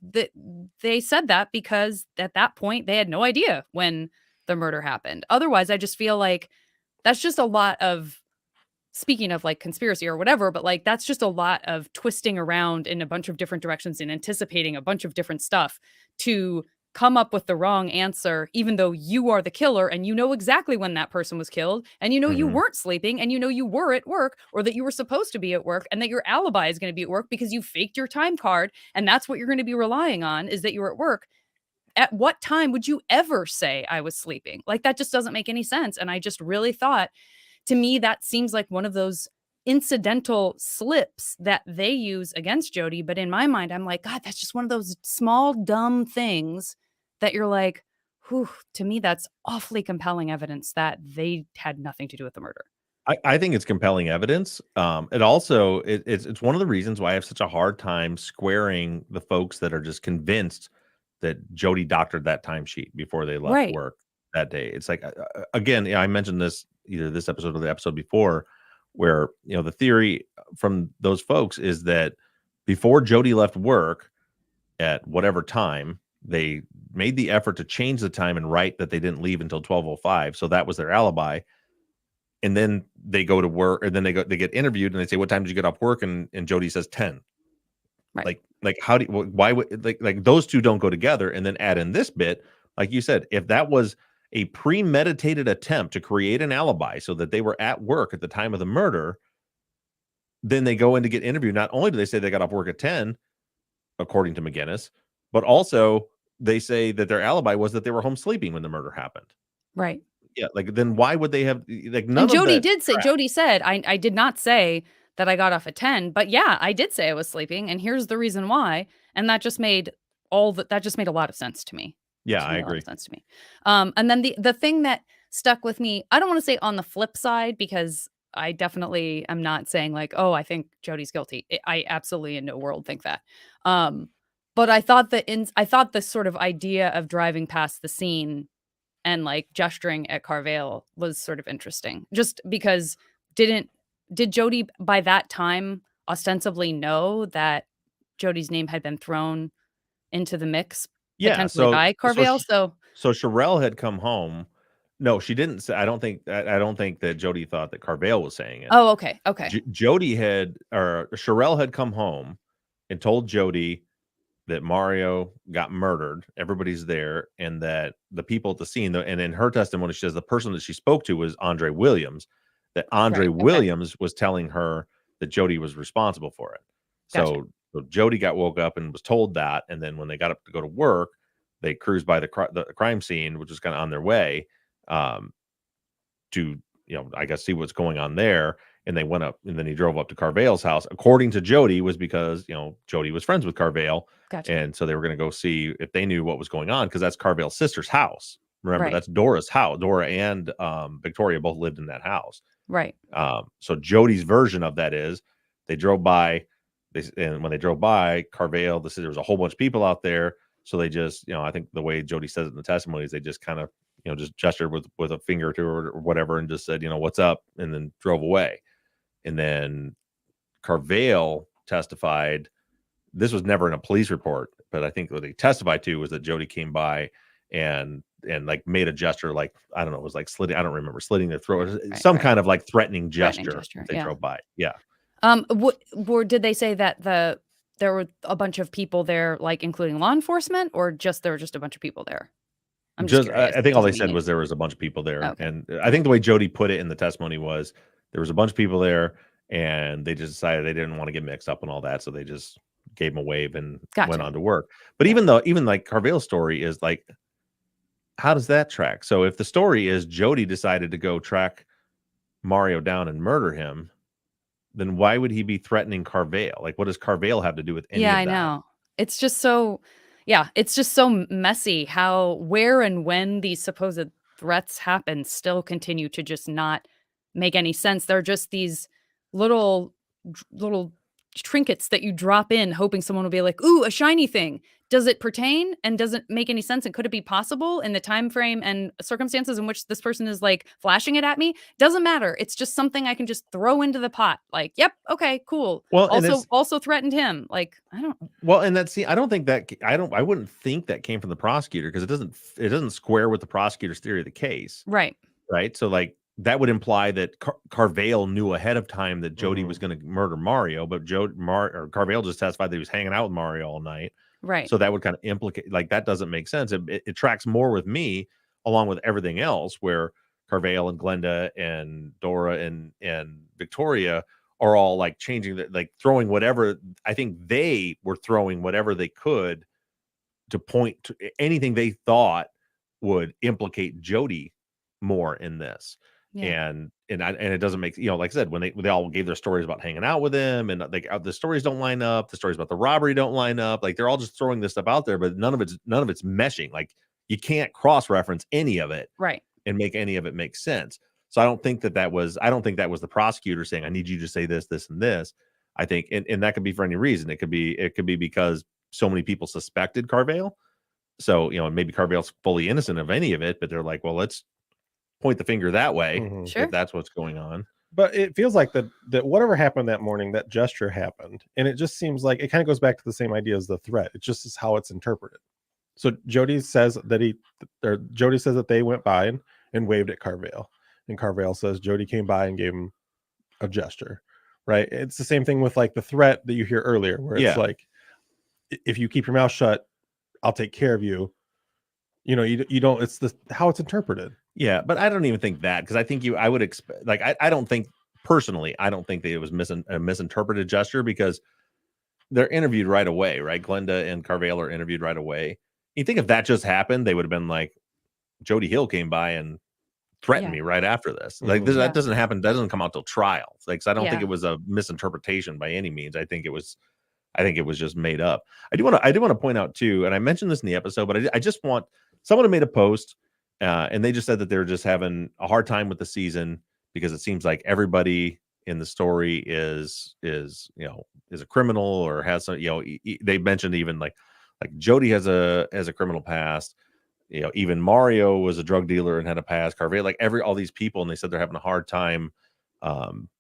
Speaker 2: they said that because at that point they had no idea when the murder happened. Otherwise, I just feel like that's just a lot of, speaking of like conspiracy or whatever, but like that's just a lot of twisting around in a bunch of different directions and anticipating a bunch of different stuff to come up with the wrong answer, even though you are the killer and you know exactly when that person was killed, and you know you weren't sleeping, and you know you were at work, or that you were supposed to be at work, and that your alibi is going to be at work because you faked your time card, and that's what you're going to be relying on, is that you were at work. At what time would you ever say I was sleeping? Like, that just doesn't make any sense. And I just really thought, to me, that seems like one of those incidental slips that they use against Jody. But in my mind, I'm like, God, that's just one of those small, dumb things that you're like, whew, to me, that's awfully compelling evidence that they had nothing to do with the murder.
Speaker 1: I think it's compelling evidence. It also it's one of the reasons why I have such a hard time squaring the folks that are just convinced that Jody doctored that timesheet before they left work that day. It's like, again, I mentioned this either this episode or the episode before, where the theory from those folks is that before Jody left work at whatever time, they made the effort to change the time and write that they didn't leave until 12:05, so that was their alibi. And then they go to work, and then they get interviewed, and they say, "What time did you get off work?" And Jody says 10.
Speaker 2: Right.
Speaker 1: Like how do you, why would like those two don't go together? And then add in this bit, like you said, if that was a premeditated attempt to create an alibi so that they were at work at the time of the murder, then they go in to get interviewed. Not only do they say they got off work at 10, according to McGinnis, but also they say that their alibi was that they were home sleeping when the murder happened.
Speaker 2: Right.
Speaker 1: Yeah, like then why would they have like none
Speaker 2: and Jody
Speaker 1: of that
Speaker 2: did say, Jody said, I did not say that I got off at 10, but yeah, I did say I was sleeping, and here's the reason why. And that just made that just made a lot of sense to me.
Speaker 1: Yeah, I agree.
Speaker 2: A lot of sense to me. And then the thing that stuck with me, I don't want to say on the flip side, because I definitely am not saying like, oh, I think Jody's guilty. I absolutely in no world think that. But I thought the sort of idea of driving past the scene and like gesturing at Carvale was sort of interesting, just because did Jody by that time ostensibly know that Jody's name had been thrown into the mix potentially by Carvale?
Speaker 1: So Sherelle had come home. No, she didn't say. I don't think that Jody thought that Carvale was saying it.
Speaker 2: Oh, okay.
Speaker 1: Sherelle had come home and told Jody that Mario got murdered. Everybody's there, and that the people at the scene, and in her testimony, she says the person that she spoke to was Andre Williams, that Andre Williams was telling her that Jody was responsible for it.
Speaker 2: Gotcha.
Speaker 1: So Jody got woke up and was told that, and then when they got up to go to work, they cruised by the crime scene, which was kind of on their way to, I guess, see what's going on there. And they went up, and then he drove up to Carvale's house. According to Jody, was because, Jody was friends with Carvale.
Speaker 2: Gotcha.
Speaker 1: And so they were going to go see if they knew what was going on, because that's Carvale's sister's house. Remember,
Speaker 2: Right.
Speaker 1: that's Dora's house. Dora and Victoria both lived in that house.
Speaker 2: Right.
Speaker 1: So Jody's version of that is they drove by, and when they drove by Carvale, there was a whole bunch of people out there. So they just, I think the way Jody says it in the testimony is they just kind of, just gestured with a finger to her or whatever, and just said, what's up, and then drove away. And then Carvale testified. This was never in a police report, but I think what they testified to was that Jody came by and like made a gesture, like, I don't know, it was like slitting. I don't remember, slitting their throat, some kind of like threatening gesture. They drove by. Yeah.
Speaker 2: Did they say that there were a bunch of people there, like including law enforcement, or there were just a bunch of people there? I'm just curious.
Speaker 1: I think all they said was there was a bunch of people there.
Speaker 2: Okay.
Speaker 1: And I think the way Jody put it in the testimony was there was a bunch of people there, and they just decided they didn't want to get mixed up and all that. So they just gave him a wave and went on to work. But even like Carvale's story is like, how does that track? So if the story is Jody decided to go track Mario down and murder him, then why would he be threatening Carvale? Like, what does Carvale have to do with any of that?
Speaker 2: I know. It's just so, it's just so messy how, where and when these supposed threats happen still continue to just not make any sense. They're just these little trinkets that you drop in hoping someone will be like, ooh, a shiny thing. Does it pertain and doesn't make any sense? And could it be possible in the time frame and circumstances in which this person is like flashing it at me? Doesn't matter. It's just something I can just throw into the pot. Like, yep, okay, cool.
Speaker 1: Well,
Speaker 2: Also threatened him. Like, I don't.
Speaker 1: Well, and I don't think that I wouldn't think that came from the prosecutor because it doesn't square with the prosecutor's theory of the case.
Speaker 2: Right.
Speaker 1: So like that would imply that Carvale knew ahead of time that Jody was going to murder Mario, but Carvale just testified that he was hanging out with Mario all night.
Speaker 2: Right.
Speaker 1: So that would kind of implicate, like, that doesn't make sense. It tracks more with me along with everything else where Carvale and Glenda and Dora and Victoria are all like changing like throwing whatever. I think they were throwing whatever they could to point to anything they thought would implicate Jody more in this.
Speaker 2: Yeah.
Speaker 1: And it doesn't make, like I said, when they all gave their stories about hanging out with him and like the stories don't line up, the stories about the robbery don't line up, like they're all just throwing this stuff out there, but none of it's meshing. Like you can't cross-reference any of it,
Speaker 2: right,
Speaker 1: and make any of it make sense. So I don't think that was the prosecutor saying, I need you to say this, this, and this. I think, and that could be for any reason. It could be because so many people suspected Carvale. So, maybe Carvale's fully innocent of any of it, but they're like, well, let's point the finger that way if that's what's going on.
Speaker 3: But it feels like that whatever happened that morning, that gesture happened, and it just seems like it kind of goes back to the same idea as the threat. It just is how it's interpreted. So Jody says that they went by and waved at Carvale, and Carvale says Jody came by and gave him a gesture. Right? It's the same thing with like the threat that you hear earlier, where it's like, if you keep your mouth shut, I'll take care of you. You don't. It's how it's interpreted.
Speaker 1: Yeah, but I don't even think that, because I think I would expect, like, I don't think personally, I don't think that it was a misinterpreted gesture, because they're interviewed right away, right? Glenda and Carvale are interviewed right away. You think if that just happened, they would have been like, Jody Hill came by and threatened me right after this. Like that doesn't happen. That doesn't come out till trial. Like, so I don't think it was a misinterpretation by any means. I think it was just made up. I do want to point out too, and I mentioned this in the episode, but I just want, someone had made a post, and they just said that they're just having a hard time with the season because it seems like everybody in the story is a criminal or has some, they mentioned even like Jody has a criminal past, even Mario was a drug dealer and had a past, Carvale, like all these people, and they said they're having a hard time,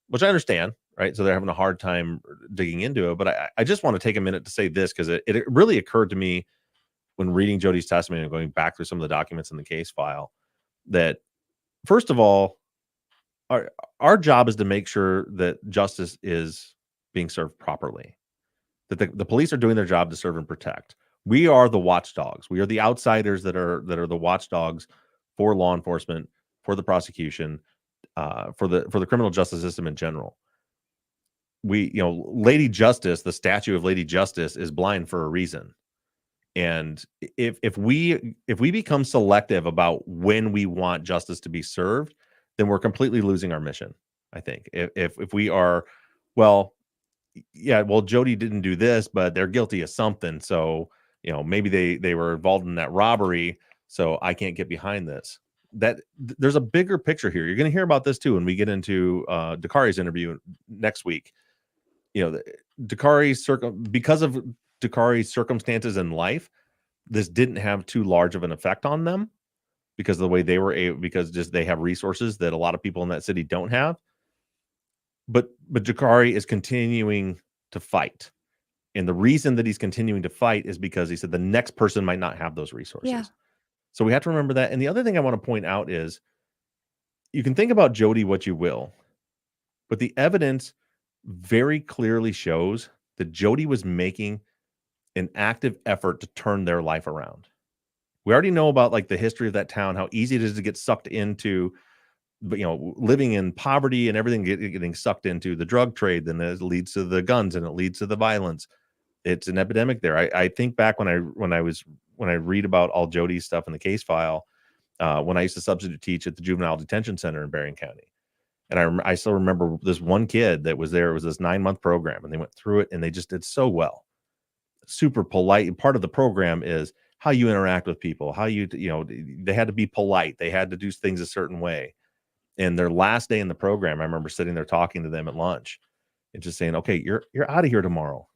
Speaker 1: which I understand, right? So they're having a hard time digging into it. But I just want to take a minute to say this, because it really occurred to me when reading Jody's testimony and going back through some of the documents in the case file, that first of all, our job is to make sure that justice is being served properly, that the police are doing their job to serve and protect. We are the watchdogs. We are the outsiders that are the watchdogs for law enforcement, for the prosecution, for the criminal justice system in general. We, Lady Justice, the statue of Lady Justice, is blind for a reason. And if we become selective about when we want justice to be served, then we're completely losing our mission. I think if we are, Jody didn't do this, but they're guilty of something, so maybe they were involved in that robbery, so I can't get behind this. That there's a bigger picture here. You're going to hear about this too when we get into Dakari's interview next week. Because of Dakari's circumstances in life, this didn't have too large of an effect on them because of the way they were able, because just they have resources that a lot of people in that city don't have. But Dakari is continuing to fight. And the reason that he's continuing to fight is because he said the next person might not have those resources. Yeah. So we have to remember that. And the other thing I want to point out is, you can think about Jody what you will, but the evidence very clearly shows that Jody was making an active effort to turn their life around. We already know about like the history of that town, how easy it is to get sucked into, living in poverty and everything getting sucked into the drug trade. Then it leads to the guns and it leads to the violence. It's an epidemic there. I think back when I read about all Jody's stuff in the case file, when I used to substitute teach at the juvenile detention center in Berrien County. And I still remember this one kid that was there. It was this 9-month program, and they went through it, and they just did so well. Super polite. And part of the program is how you interact with people, how they had to be polite. They had to do things a certain way. And their last day in the program, I remember sitting there talking to them at lunch and just saying, okay, you're out of here tomorrow.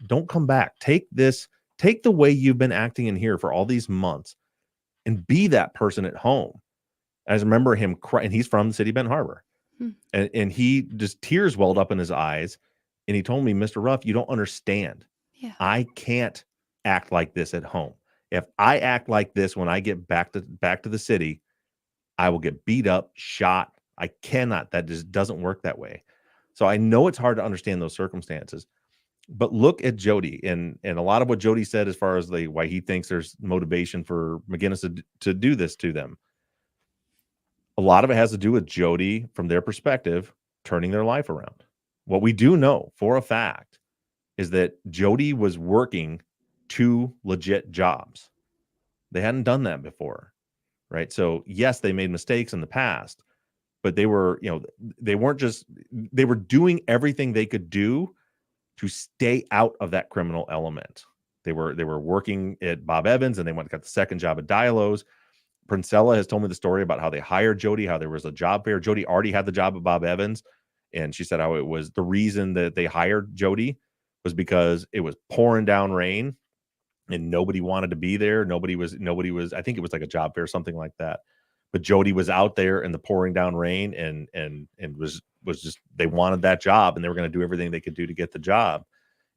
Speaker 1: Don't come back. Take the way you've been acting in here for all these months and be that person at home. I just remember him crying, and he's from the city of Benton Harbor. And he just, tears welled up in his eyes. And he told me, Mr. Ruff, you don't understand.
Speaker 2: Yeah.
Speaker 1: I can't act like this at home. If I act like this when I get back to the city, I will get beat up, shot. I cannot. That just doesn't work that way. So I know it's hard to understand those circumstances. But look at Jody and a lot of what Jody said as far as why he thinks there's motivation for McGinnis to do this to them. A lot of it has to do with Jody, from their perspective, turning their life around. What we do know for a fact is that Jody was working 2 legit jobs. They hadn't done that before, right? So yes, they made mistakes in the past, but they were doing everything they could do to stay out of that criminal element. They were working at Bob Evans, and they got the second job at Dialo's. Princella has told me the story about how they hired Jody, how there was a job fair. Jody already had the job at Bob Evans. And she said how it was the reason that they hired Jody was because it was pouring down rain and nobody wanted to be there. Nobody was, I think it was like a job fair, something like that. But Jody was out there in the pouring down rain and was just, they wanted that job, and they were going to do everything they could do to get the job.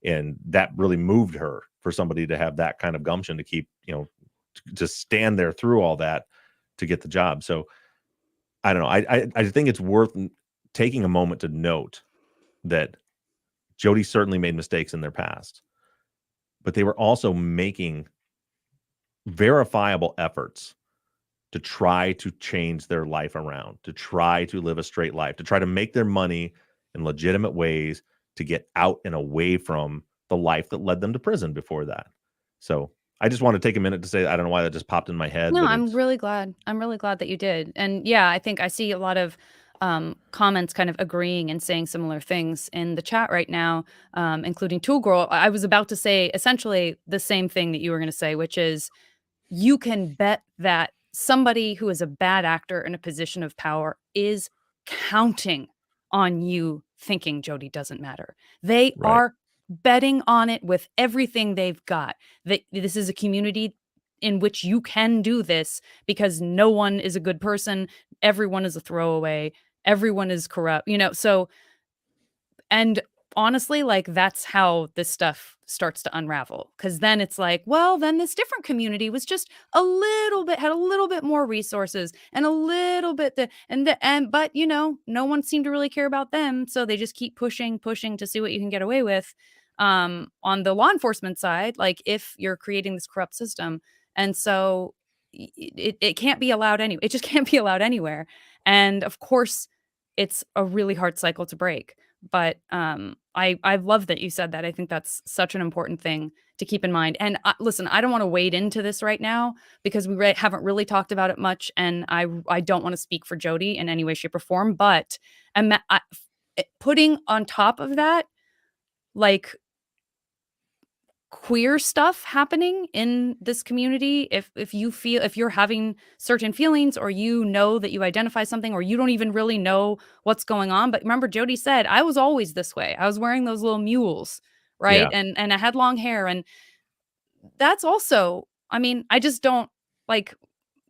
Speaker 1: And that really moved her, for somebody to have that kind of gumption to keep, to stand there through all that to get the job. So I don't know. I think it's worth taking a moment to note that Jody certainly made mistakes in their past, but they were also making verifiable efforts to try to change their life around, to try to live a straight life, to try to make their money in legitimate ways, to get out and away from the life that led them to prison before that. So I just want to take a minute to say, I don't know why that just popped in my head.
Speaker 2: No, I'm really glad. I'm really glad that you did. And yeah, I think I see a lot of comments kind of agreeing and saying similar things in the chat right now, including Tool Girl. I was about to say essentially the same thing that you were going to say, which is you can bet that somebody who is a bad actor in a position of power is counting on you thinking Jody doesn't matter. They are betting on it with everything they've got. That this is a community in which you can do this because no one is a good person. Everyone is a throwaway. Everyone is corrupt, so, and honestly, that's how this stuff starts to unravel. Cause then it's well, then this different community was just had a little bit more resources and a little bit, but no one seemed to really care about them. So they just keep pushing to see what you can get away with. On the law enforcement side, if you're creating this corrupt system. And so it can't be allowed anyway. It just can't be allowed anywhere. And of course, it's a really hard cycle to break. But I love that you said that. I think that's such an important thing to keep in mind. And listen, I don't want to wade into this right now because we haven't really talked about it much. And I don't want to speak for Jody in any way, shape, or form. But putting on top of that, queer stuff happening in this community, if you're having certain feelings, or that you identify something, or you don't even really know what's going on. But remember, Jody said, I was always this way. I was wearing those little mules, right?
Speaker 1: Yeah.
Speaker 2: And I had long hair, and that's also, I just don't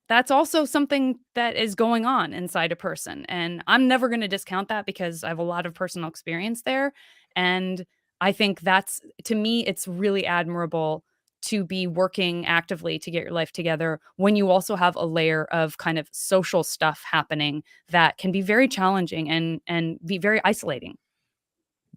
Speaker 2: that's also something that is going on inside a person. And I'm never going to discount that because I have a lot of personal experience there. And I think to me, it's really admirable to be working actively to get your life together when you also have a layer of kind of social stuff happening that can be very challenging and be very isolating.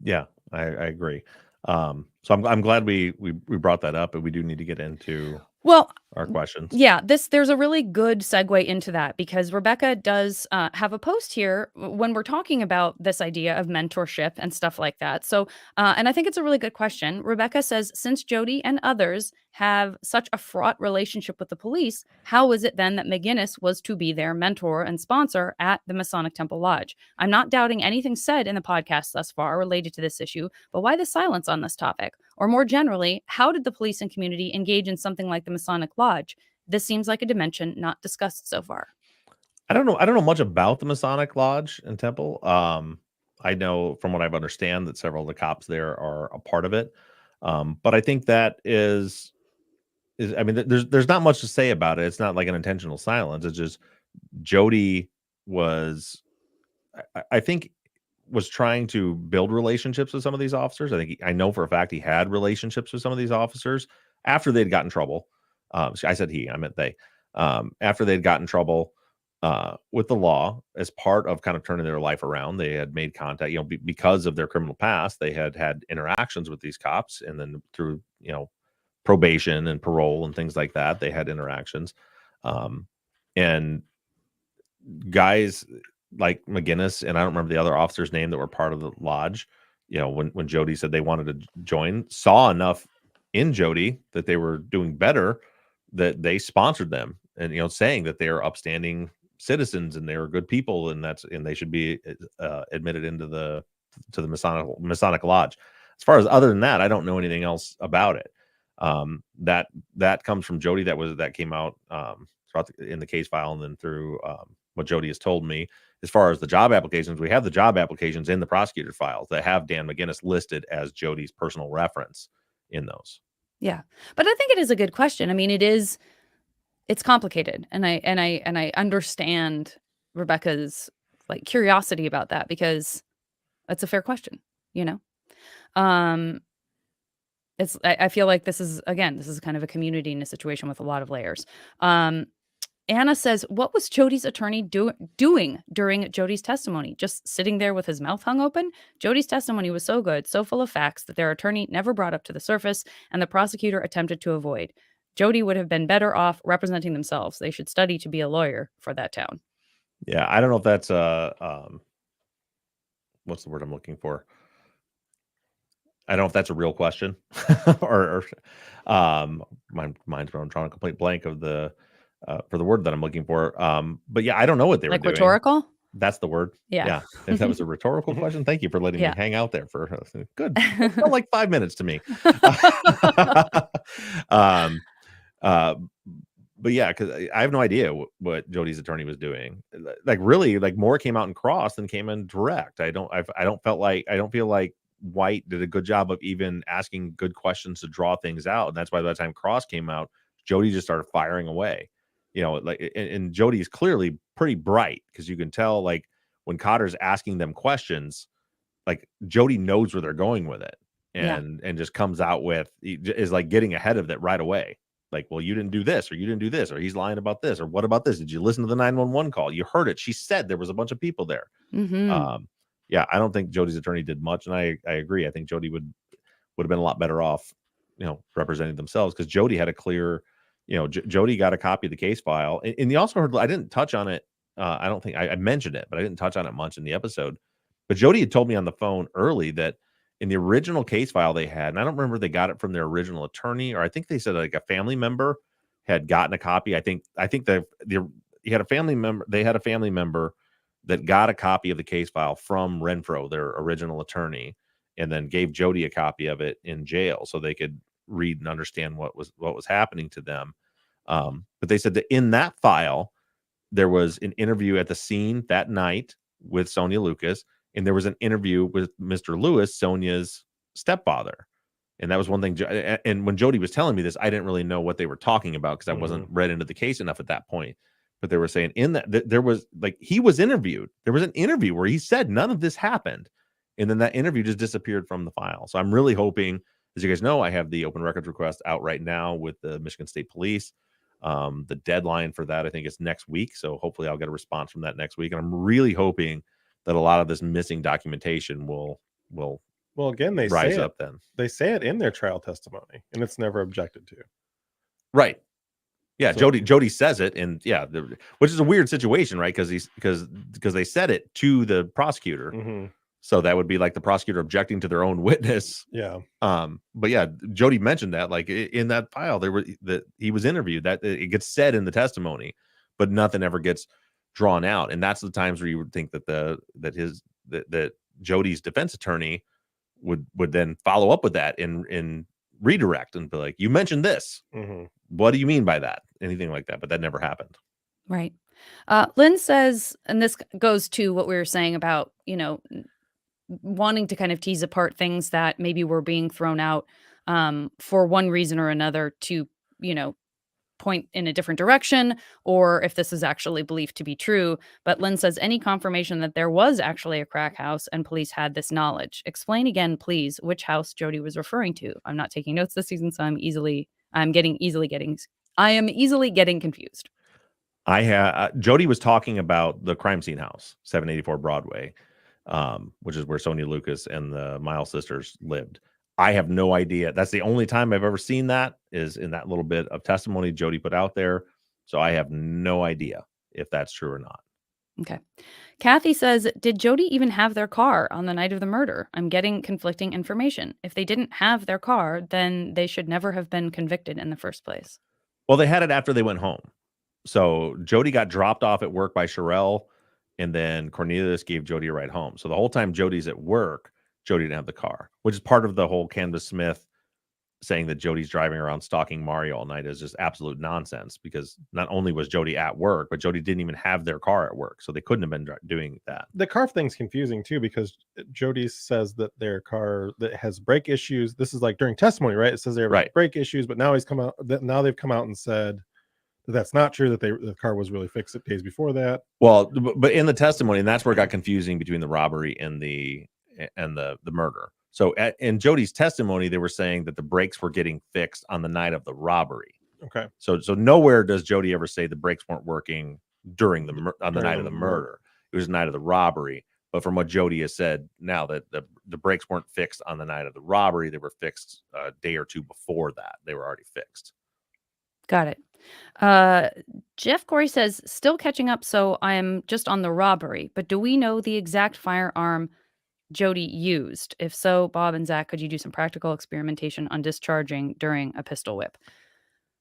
Speaker 1: Yeah, I agree. So I'm glad we brought that up, but we do need to get into.
Speaker 2: Well,
Speaker 1: our questions.
Speaker 2: Yeah, there's a really good segue into that because Rebecca does have a post here when we're talking about this idea of mentorship and stuff like that. So, and I think it's a really good question. Rebecca says, since Jody and others have such a fraught relationship with the police, how is it then that McGinnis was to be their mentor and sponsor at the Masonic Temple Lodge? I'm not doubting anything said in the podcast thus far related to this issue, but why the silence on this topic? Or more generally, how did the police and community engage in something like the Masonic Lodge? This seems like a dimension not discussed so far.
Speaker 1: I don't know much about the Masonic Lodge and Temple. I know from what I understand that several of the cops there are a part of it. But I think that is I mean, there's not much to say about it. It's not like an intentional silence. It's just Jody was, I think, was trying to build relationships with some of these officers. I know for a fact he had relationships with some of these officers after they'd gotten in trouble. I said he, I meant they. After they'd gotten in trouble with the law as part of kind of turning their life around, they had made contact, because of their criminal past, they had interactions with these cops, and then through, probation and parole and things like that, they had interactions. And guys like McGinnis, and I don't remember the other officer's name that were part of the lodge, when Jody said they wanted to join, saw enough in Jody that they were doing better, that they sponsored them, and saying that they are upstanding citizens and they are good people, and they should be admitted into the Masonic Lodge. As far as other than that, I don't know anything else about it. That comes from Jody. That came out in the case file, and then through what Jody has told me. As far as the job applications, we have the job applications in the prosecutor files that have Dan McGinnis listed as Jody's personal reference in those.
Speaker 2: Yeah, but I think it is a good question. I mean, it's complicated, and I understand Rebecca's curiosity about that, because that's a fair question. I feel like this is kind of a community in a situation with a lot of layers. Anna says, what was Jody's attorney doing during Jody's testimony? Just sitting there with his mouth hung open? Jody's testimony was so good, so full of facts that their attorney never brought up to the surface, and the prosecutor attempted to avoid. Jody would have been better off representing themselves. They should study to be a lawyer for that town.
Speaker 1: Yeah, I don't know if that's what's the word I'm looking for? I don't know if that's a real question or my mind's going, I'm drawing a complete blank of the for the word that I'm looking for. But yeah, I don't know what they were doing.
Speaker 2: Rhetorical?
Speaker 1: That's the word.
Speaker 2: Yeah.
Speaker 1: If that was a rhetorical question, thank you for letting me hang out there for good. It felt like 5 minutes to me. But yeah, because I have no idea what Jody's attorney was doing. Really, more came out in cross than came in direct. I don't feel like White did a good job of even asking good questions to draw things out, and that's why by the time cross came out, Jody just started firing away. And Jody's clearly pretty bright, because you can tell when Cotter's asking them questions, Jody knows where they're going with it, and just comes out with is getting ahead of it right away. Well, you didn't do this, or you didn't do this, or he's lying about this, or what about this? Did you listen to the 911 call? You heard it. She said there was a bunch of people there.
Speaker 2: Mm-hmm.
Speaker 1: Yeah, I don't think Jody's attorney did much, and I agree. I think Jody would have been a lot better off, representing themselves, because Jody had a clear, Jody got a copy of the case file, and you also heard, I didn't touch on it. I don't think I mentioned it, but I didn't touch on it much in the episode. But Jody had told me on the phone early that in the original case file they had, and I don't remember if they got it from their original attorney, or I think they said a family member had gotten a copy. I think he had a family member. They had a family member that got a copy of the case file from Renfro, their original attorney, and then gave Jody a copy of it in jail so they could read and understand what was happening to them. But they said that in that file, there was an interview at the scene that night with Sonia Lucas, and there was an interview with Mr. Lewis, Sonia's stepfather. And that was one thing. And when Jody was telling me this, I didn't really know what they were talking about, because I wasn't read into the case enough at that point. But they were saying in that there was he was interviewed. There was an interview where he said none of this happened. And then that interview just disappeared from the file. So I'm really hoping, as you guys know, I have the open records request out right now with the Michigan State Police. The deadline for that, I think, is next week. So hopefully I'll get a response from that next week. And I'm really hoping that a lot of this missing documentation will well,
Speaker 3: again, they
Speaker 1: rise
Speaker 3: say
Speaker 1: up then.
Speaker 3: They say it in their trial testimony, and it's never objected to.
Speaker 1: Right. Yeah,
Speaker 3: So-
Speaker 1: Jody says it, and yeah, which is a weird situation, right? Because they said it to the prosecutor,
Speaker 3: Mhm.
Speaker 1: so that would be like the prosecutor objecting to their own witness.
Speaker 3: Yeah.
Speaker 1: But yeah, Jody mentioned that like in that file that he was interviewed, that it gets said in the testimony, but nothing ever gets drawn out, and that's the times where you would think that that Jody's defense attorney would then follow up with that in redirect and be like, you mentioned this.
Speaker 3: Mm-hmm.
Speaker 1: What do you mean by that? Anything like that, but that never happened.
Speaker 2: Right. Lynn says, and this goes to what we were saying about, wanting to kind of tease apart things that maybe were being thrown out for one reason or another to, point in a different direction, or if this is actually believed to be true. But Lynn says any confirmation that there was actually a crack house and police had this knowledge. Explain again, please, which house Jody was referring to. I'm not taking notes this season, so I am easily getting confused.
Speaker 1: Jody was talking about the crime scene house, 784 Broadway, which is where Sonia Lucas and the Miles sisters lived. I have no idea. That's the only time I've ever seen that, is in that little bit of testimony Jody put out there. So I have no idea if that's true or not.
Speaker 2: Okay. Kathy says, did Jody even have their car on the night of the murder? I'm getting conflicting information. If they didn't have their car, then they should never have been convicted in the first place.
Speaker 1: Well, they had it after they went home. So Jody got dropped off at work by Sherelle, and then Cornelius gave Jody a ride home. So the whole time Jody's at work, Jody didn't have the car, which is part of the whole Candace Smith saying that Jody's driving around stalking Mario all night is just absolute nonsense, because not only was Jody at work, but Jody didn't even have their car at work. So they couldn't have been doing that.
Speaker 3: The car thing's confusing too, because Jody says that their car that has brake issues. This is like during testimony, right? It says they have brake issues, but now they've come out and said that that's not true, that the car was really fixed days before that.
Speaker 1: Well, but in the testimony, and that's where it got confusing between the robbery and the murder. So in Jody's testimony, they were saying that the brakes were getting fixed on the night of the robbery.
Speaker 3: Okay.
Speaker 1: So nowhere does Jody ever say the brakes weren't working during on the night of the murder. It was the night of the robbery. But from what Jody has said now, that the brakes weren't fixed on the night of the robbery, they were fixed a day or two before that. They were already fixed.
Speaker 2: Got it. Jeff Corey says, still catching up, so I am just on the robbery. But do we know the exact firearm Jody used? If so, Bob and Zach, could you do some practical experimentation on discharging during a pistol whip?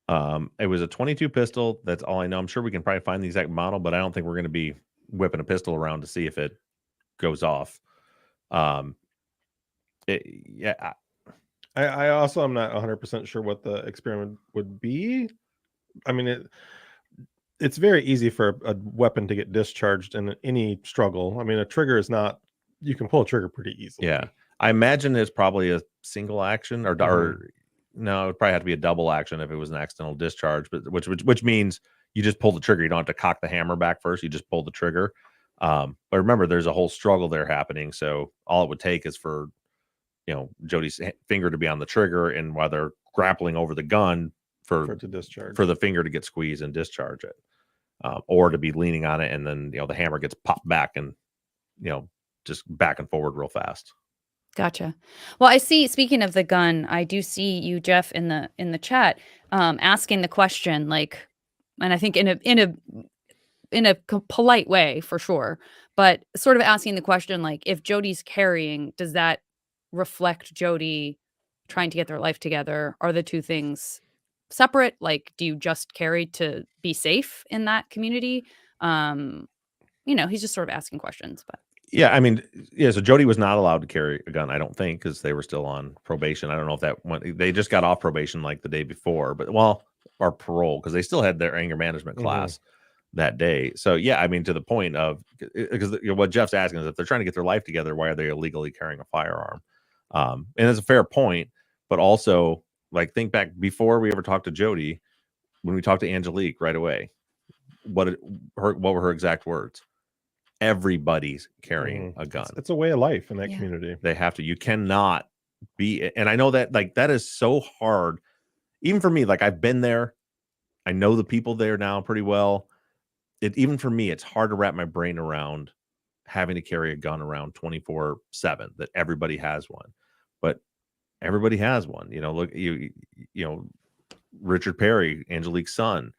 Speaker 1: It was a 22 pistol. That's all I know. I'm sure we can probably find the exact model, but I don't think we're going to be whipping a pistol around to see if it goes off. I
Speaker 3: also am not 100% sure what the experiment would be. I mean, it's very easy for a weapon to get discharged in any struggle. I mean, a trigger is not, you can pull a trigger pretty easily.
Speaker 1: Yeah. I imagine it's probably a single action or no, it would probably have to be a double action if it was an accidental discharge, but which means you just pull the trigger. You don't have to cock the hammer back first. You just pull the trigger. But remember, there's a whole struggle there happening. So all it would take is for, Jody's finger to be on the trigger, and while they're grappling over the gun for the finger to get squeezed and discharge it, or to be leaning on it, and then, the hammer gets popped back and, just back and forward real fast.
Speaker 2: Gotcha. Well, I see, speaking of the gun, I do see you, Jeff, in the chat, asking the question, like, and I think in a polite way for sure, but sort of asking the question, like, if Jody's carrying, does that reflect Jody trying to get their life together? Are the two things separate? Like, do you just carry to be safe in that community? He's just sort of asking questions, but.
Speaker 1: Yeah, I mean, so Jody was not allowed to carry a gun, I don't think, because they were still on probation. I don't know if that went, they just got off probation like the day before, or parole, because they still had their anger management class that day. So, yeah, I mean, to the point of, because what Jeff's asking is, if they're trying to get their life together, why are they illegally carrying a firearm? And it's a fair point, but also, like, think back before we ever talked to Jody, when we talked to Angelique right away, what were her exact words? Everybody's carrying a gun.
Speaker 3: It's a way of life in that community.
Speaker 1: They have to. You cannot be, and I know that, like, that is so hard, even for me. Like, I've been there. I know the people there now pretty well. Even for me, it's hard to wrap my brain around having to carry a gun around 24/7, that everybody has one. But everybody has one. Look, Richard Perry, Angelique's son,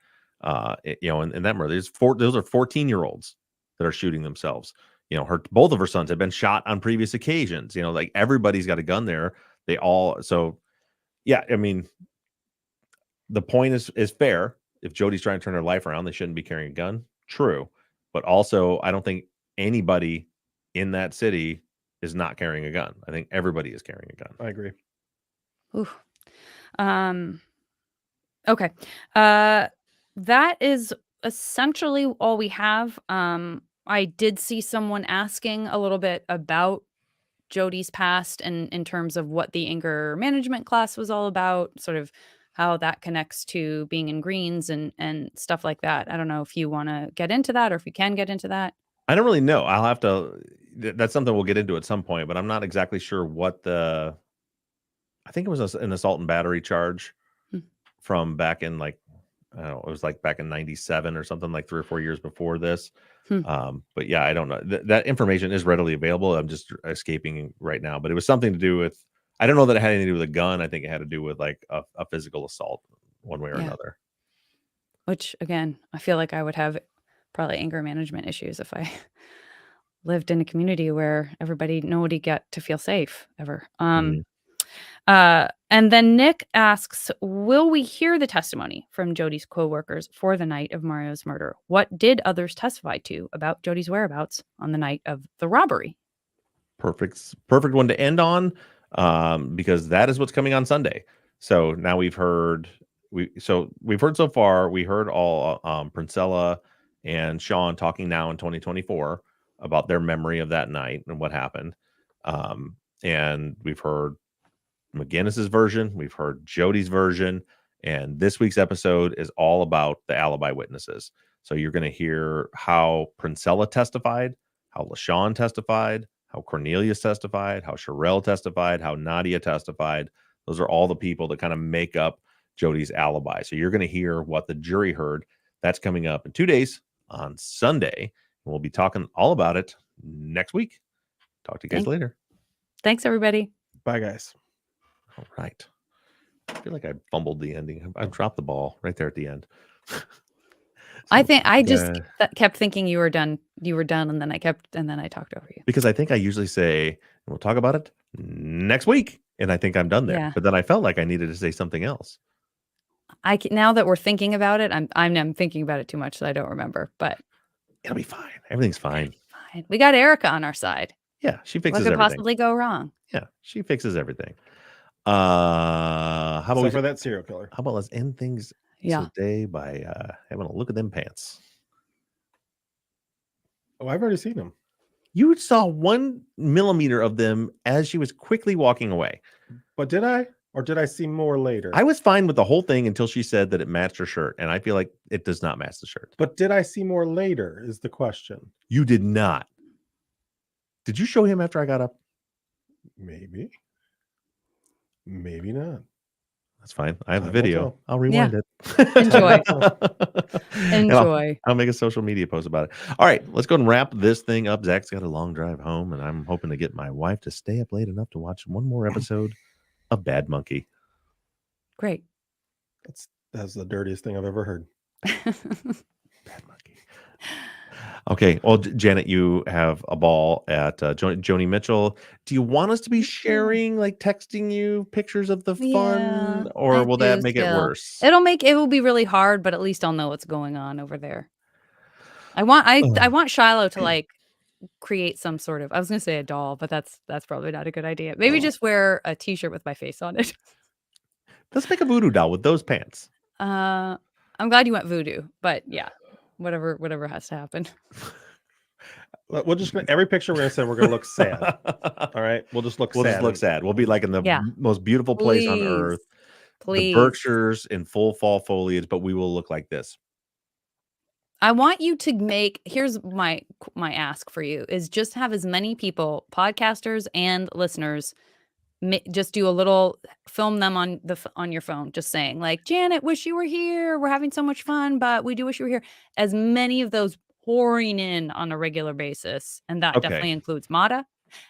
Speaker 1: in that murder, those are 14-year-olds that are shooting themselves. Both of her sons have been shot on previous occasions. Like everybody's got a gun there. They all, so yeah, I mean, the point is fair. If Jody's trying to turn her life around, they shouldn't be carrying a gun. True. But also, I don't think anybody in that city is not carrying a gun. I think everybody is carrying a gun.
Speaker 3: I agree.
Speaker 2: Ooh. Okay. That is essentially all we have. I did see someone asking a little bit about Jody's past and in terms of what the anger management class was all about, sort of how that connects to being in greens and stuff like that. I don't know if you want to get into that or if you can get into that.
Speaker 1: I don't really know. I'll have to. That's something we'll get into at some point, but I'm not exactly sure what I think it was an assault and battery charge from back in I don't know, it was like back in 97 or something, like 3 or 4 years before this. But yeah, I don't know. That information is readily available. I'm just escaping right now, but it was something to do with, I don't know that it had anything to do with a gun. I think it had to do with like a physical assault one way or another.
Speaker 2: Which again, I feel like I would have probably anger management issues if I lived in a community where nobody got to feel safe ever. And then Nick asks, will we hear the testimony from Jody's co-workers for the night of Mario's murder? What did others testify to about Jody's whereabouts on the night of the robbery?
Speaker 1: Perfect one to end on, because that is what's coming on Sunday. So now we've heard so far, we heard all Princella and Sean talking now in 2024 about their memory of that night and what happened. And we've heard McGinnis's version, we've heard Jody's version, and this week's episode is all about the alibi witnesses. So you're going to hear how Princella testified, how LaShawn testified, how Cornelius testified, how Sherelle testified, how Nadia testified. Those are all the people that kind of make up Jody's alibi. So you're going to hear what the jury heard. That's coming up in 2 days on Sunday. And we'll be talking all about it next week. Talk to you guys later.
Speaker 2: Thanks, everybody.
Speaker 3: Bye, guys.
Speaker 1: All right. I feel like I fumbled the ending. I dropped the ball right there at the end.
Speaker 2: I think I just kept thinking you were done. You were done, and then I talked over you.
Speaker 1: Because I think I usually say, we'll talk about it next week. And I think I'm done there.
Speaker 2: Yeah.
Speaker 1: But then I felt like I needed to say something else.
Speaker 2: Now that we're thinking about it, I'm thinking about it too much, so I don't remember. But
Speaker 1: it'll be fine. Everything's fine.
Speaker 2: Fine. We got Erica on our side.
Speaker 1: Yeah, she fixes
Speaker 2: everything.
Speaker 1: What
Speaker 2: could possibly go wrong?
Speaker 1: Yeah, she fixes everything. How about
Speaker 3: for that serial killer?
Speaker 1: How about let's end things today by having a look at them pants?
Speaker 3: Oh, I've already seen them.
Speaker 1: You saw 1 millimeter of them as she was quickly walking away.
Speaker 3: But did I? Or did I see more later?
Speaker 1: I was fine with the whole thing until she said that it matched her shirt. And I feel like it does not match the shirt.
Speaker 3: But did I see more later is the question.
Speaker 1: You did not. Did you show him after I got up?
Speaker 3: Maybe. Maybe not.
Speaker 1: That's fine. I have the video. I'll rewind it.
Speaker 2: Enjoy. Enjoy.
Speaker 1: I'll make a social media post about it. All right, let's go and wrap this thing up. Zach's got a long drive home, and I'm hoping to get my wife to stay up late enough to watch one more episode of Bad Monkey.
Speaker 2: Great.
Speaker 3: That's the dirtiest thing I've ever heard.
Speaker 1: Bad Monkey. Okay. Well, Janet, you have a ball at Joni Mitchell. Do you want us to be sharing, like texting you pictures of the fun, or will that make it worse?
Speaker 2: It will be really hard, but at least I'll know what's going on over there. I want Shiloh to like create some sort of, I was going to say a doll, but that's probably not a good idea. Maybe just wear a t-shirt with my face on it.
Speaker 1: Let's make a voodoo doll with those pants.
Speaker 2: I'm glad you went voodoo, but yeah. Whatever has to happen.
Speaker 3: We'll just every picture we're gonna send, we're gonna look sad. All right, we'll just look sad.
Speaker 1: We'll be like in the most beautiful place on earth.
Speaker 2: Please.
Speaker 1: The Berkshires in full fall foliage, but we will look like this.
Speaker 2: I want you to make. Here's my ask for you: is just have as many people, podcasters and listeners, just do a little, film them on your phone, just saying like, Janet, wish you were here. We're having so much fun, but we do wish you were here. As many of those pouring in on a regular basis, and that definitely includes Mata,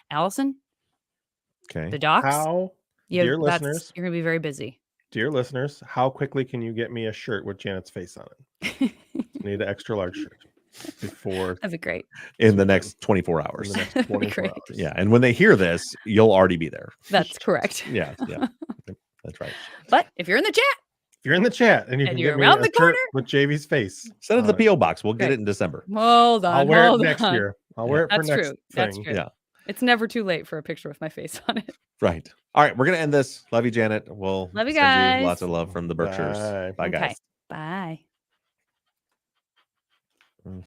Speaker 2: Allison, the docs.
Speaker 3: Dear listeners,
Speaker 2: you're gonna be very busy.
Speaker 3: dear listeners, how quickly can you get me a shirt with Janet's face on it? I need an extra large shirt before
Speaker 2: That'd be great.
Speaker 1: in the next 24 hours.
Speaker 3: in the next
Speaker 2: That'd be
Speaker 3: 24
Speaker 2: great.
Speaker 3: hours.
Speaker 1: Yeah, and when they hear this, you'll already be there.
Speaker 2: That's correct.
Speaker 1: Yeah, that's right.
Speaker 2: But if you're in the chat,
Speaker 3: If you're in the chat and you
Speaker 2: And
Speaker 3: can
Speaker 2: you're
Speaker 3: get me
Speaker 2: around
Speaker 3: a
Speaker 2: the
Speaker 3: shirt
Speaker 2: corner?
Speaker 3: with JV's face,
Speaker 1: Send it to the
Speaker 3: on
Speaker 1: PO box. We'll get
Speaker 2: Great.
Speaker 1: it in December.
Speaker 2: hold on.
Speaker 3: I'll wear it
Speaker 2: hold
Speaker 3: next
Speaker 2: on.
Speaker 3: year. I'll wear it for
Speaker 2: That's
Speaker 3: next
Speaker 2: true. That's
Speaker 3: thing.
Speaker 2: true.
Speaker 1: Yeah,
Speaker 2: It's never too late for a picture with my face on it.
Speaker 1: right. All right, we're gonna end this. Love you, Janet. We'll
Speaker 2: Love you
Speaker 1: send
Speaker 2: guys.
Speaker 1: you lots of love from the Berkshires.
Speaker 3: Bye.
Speaker 1: Bye, guys.
Speaker 2: Okay. Bye.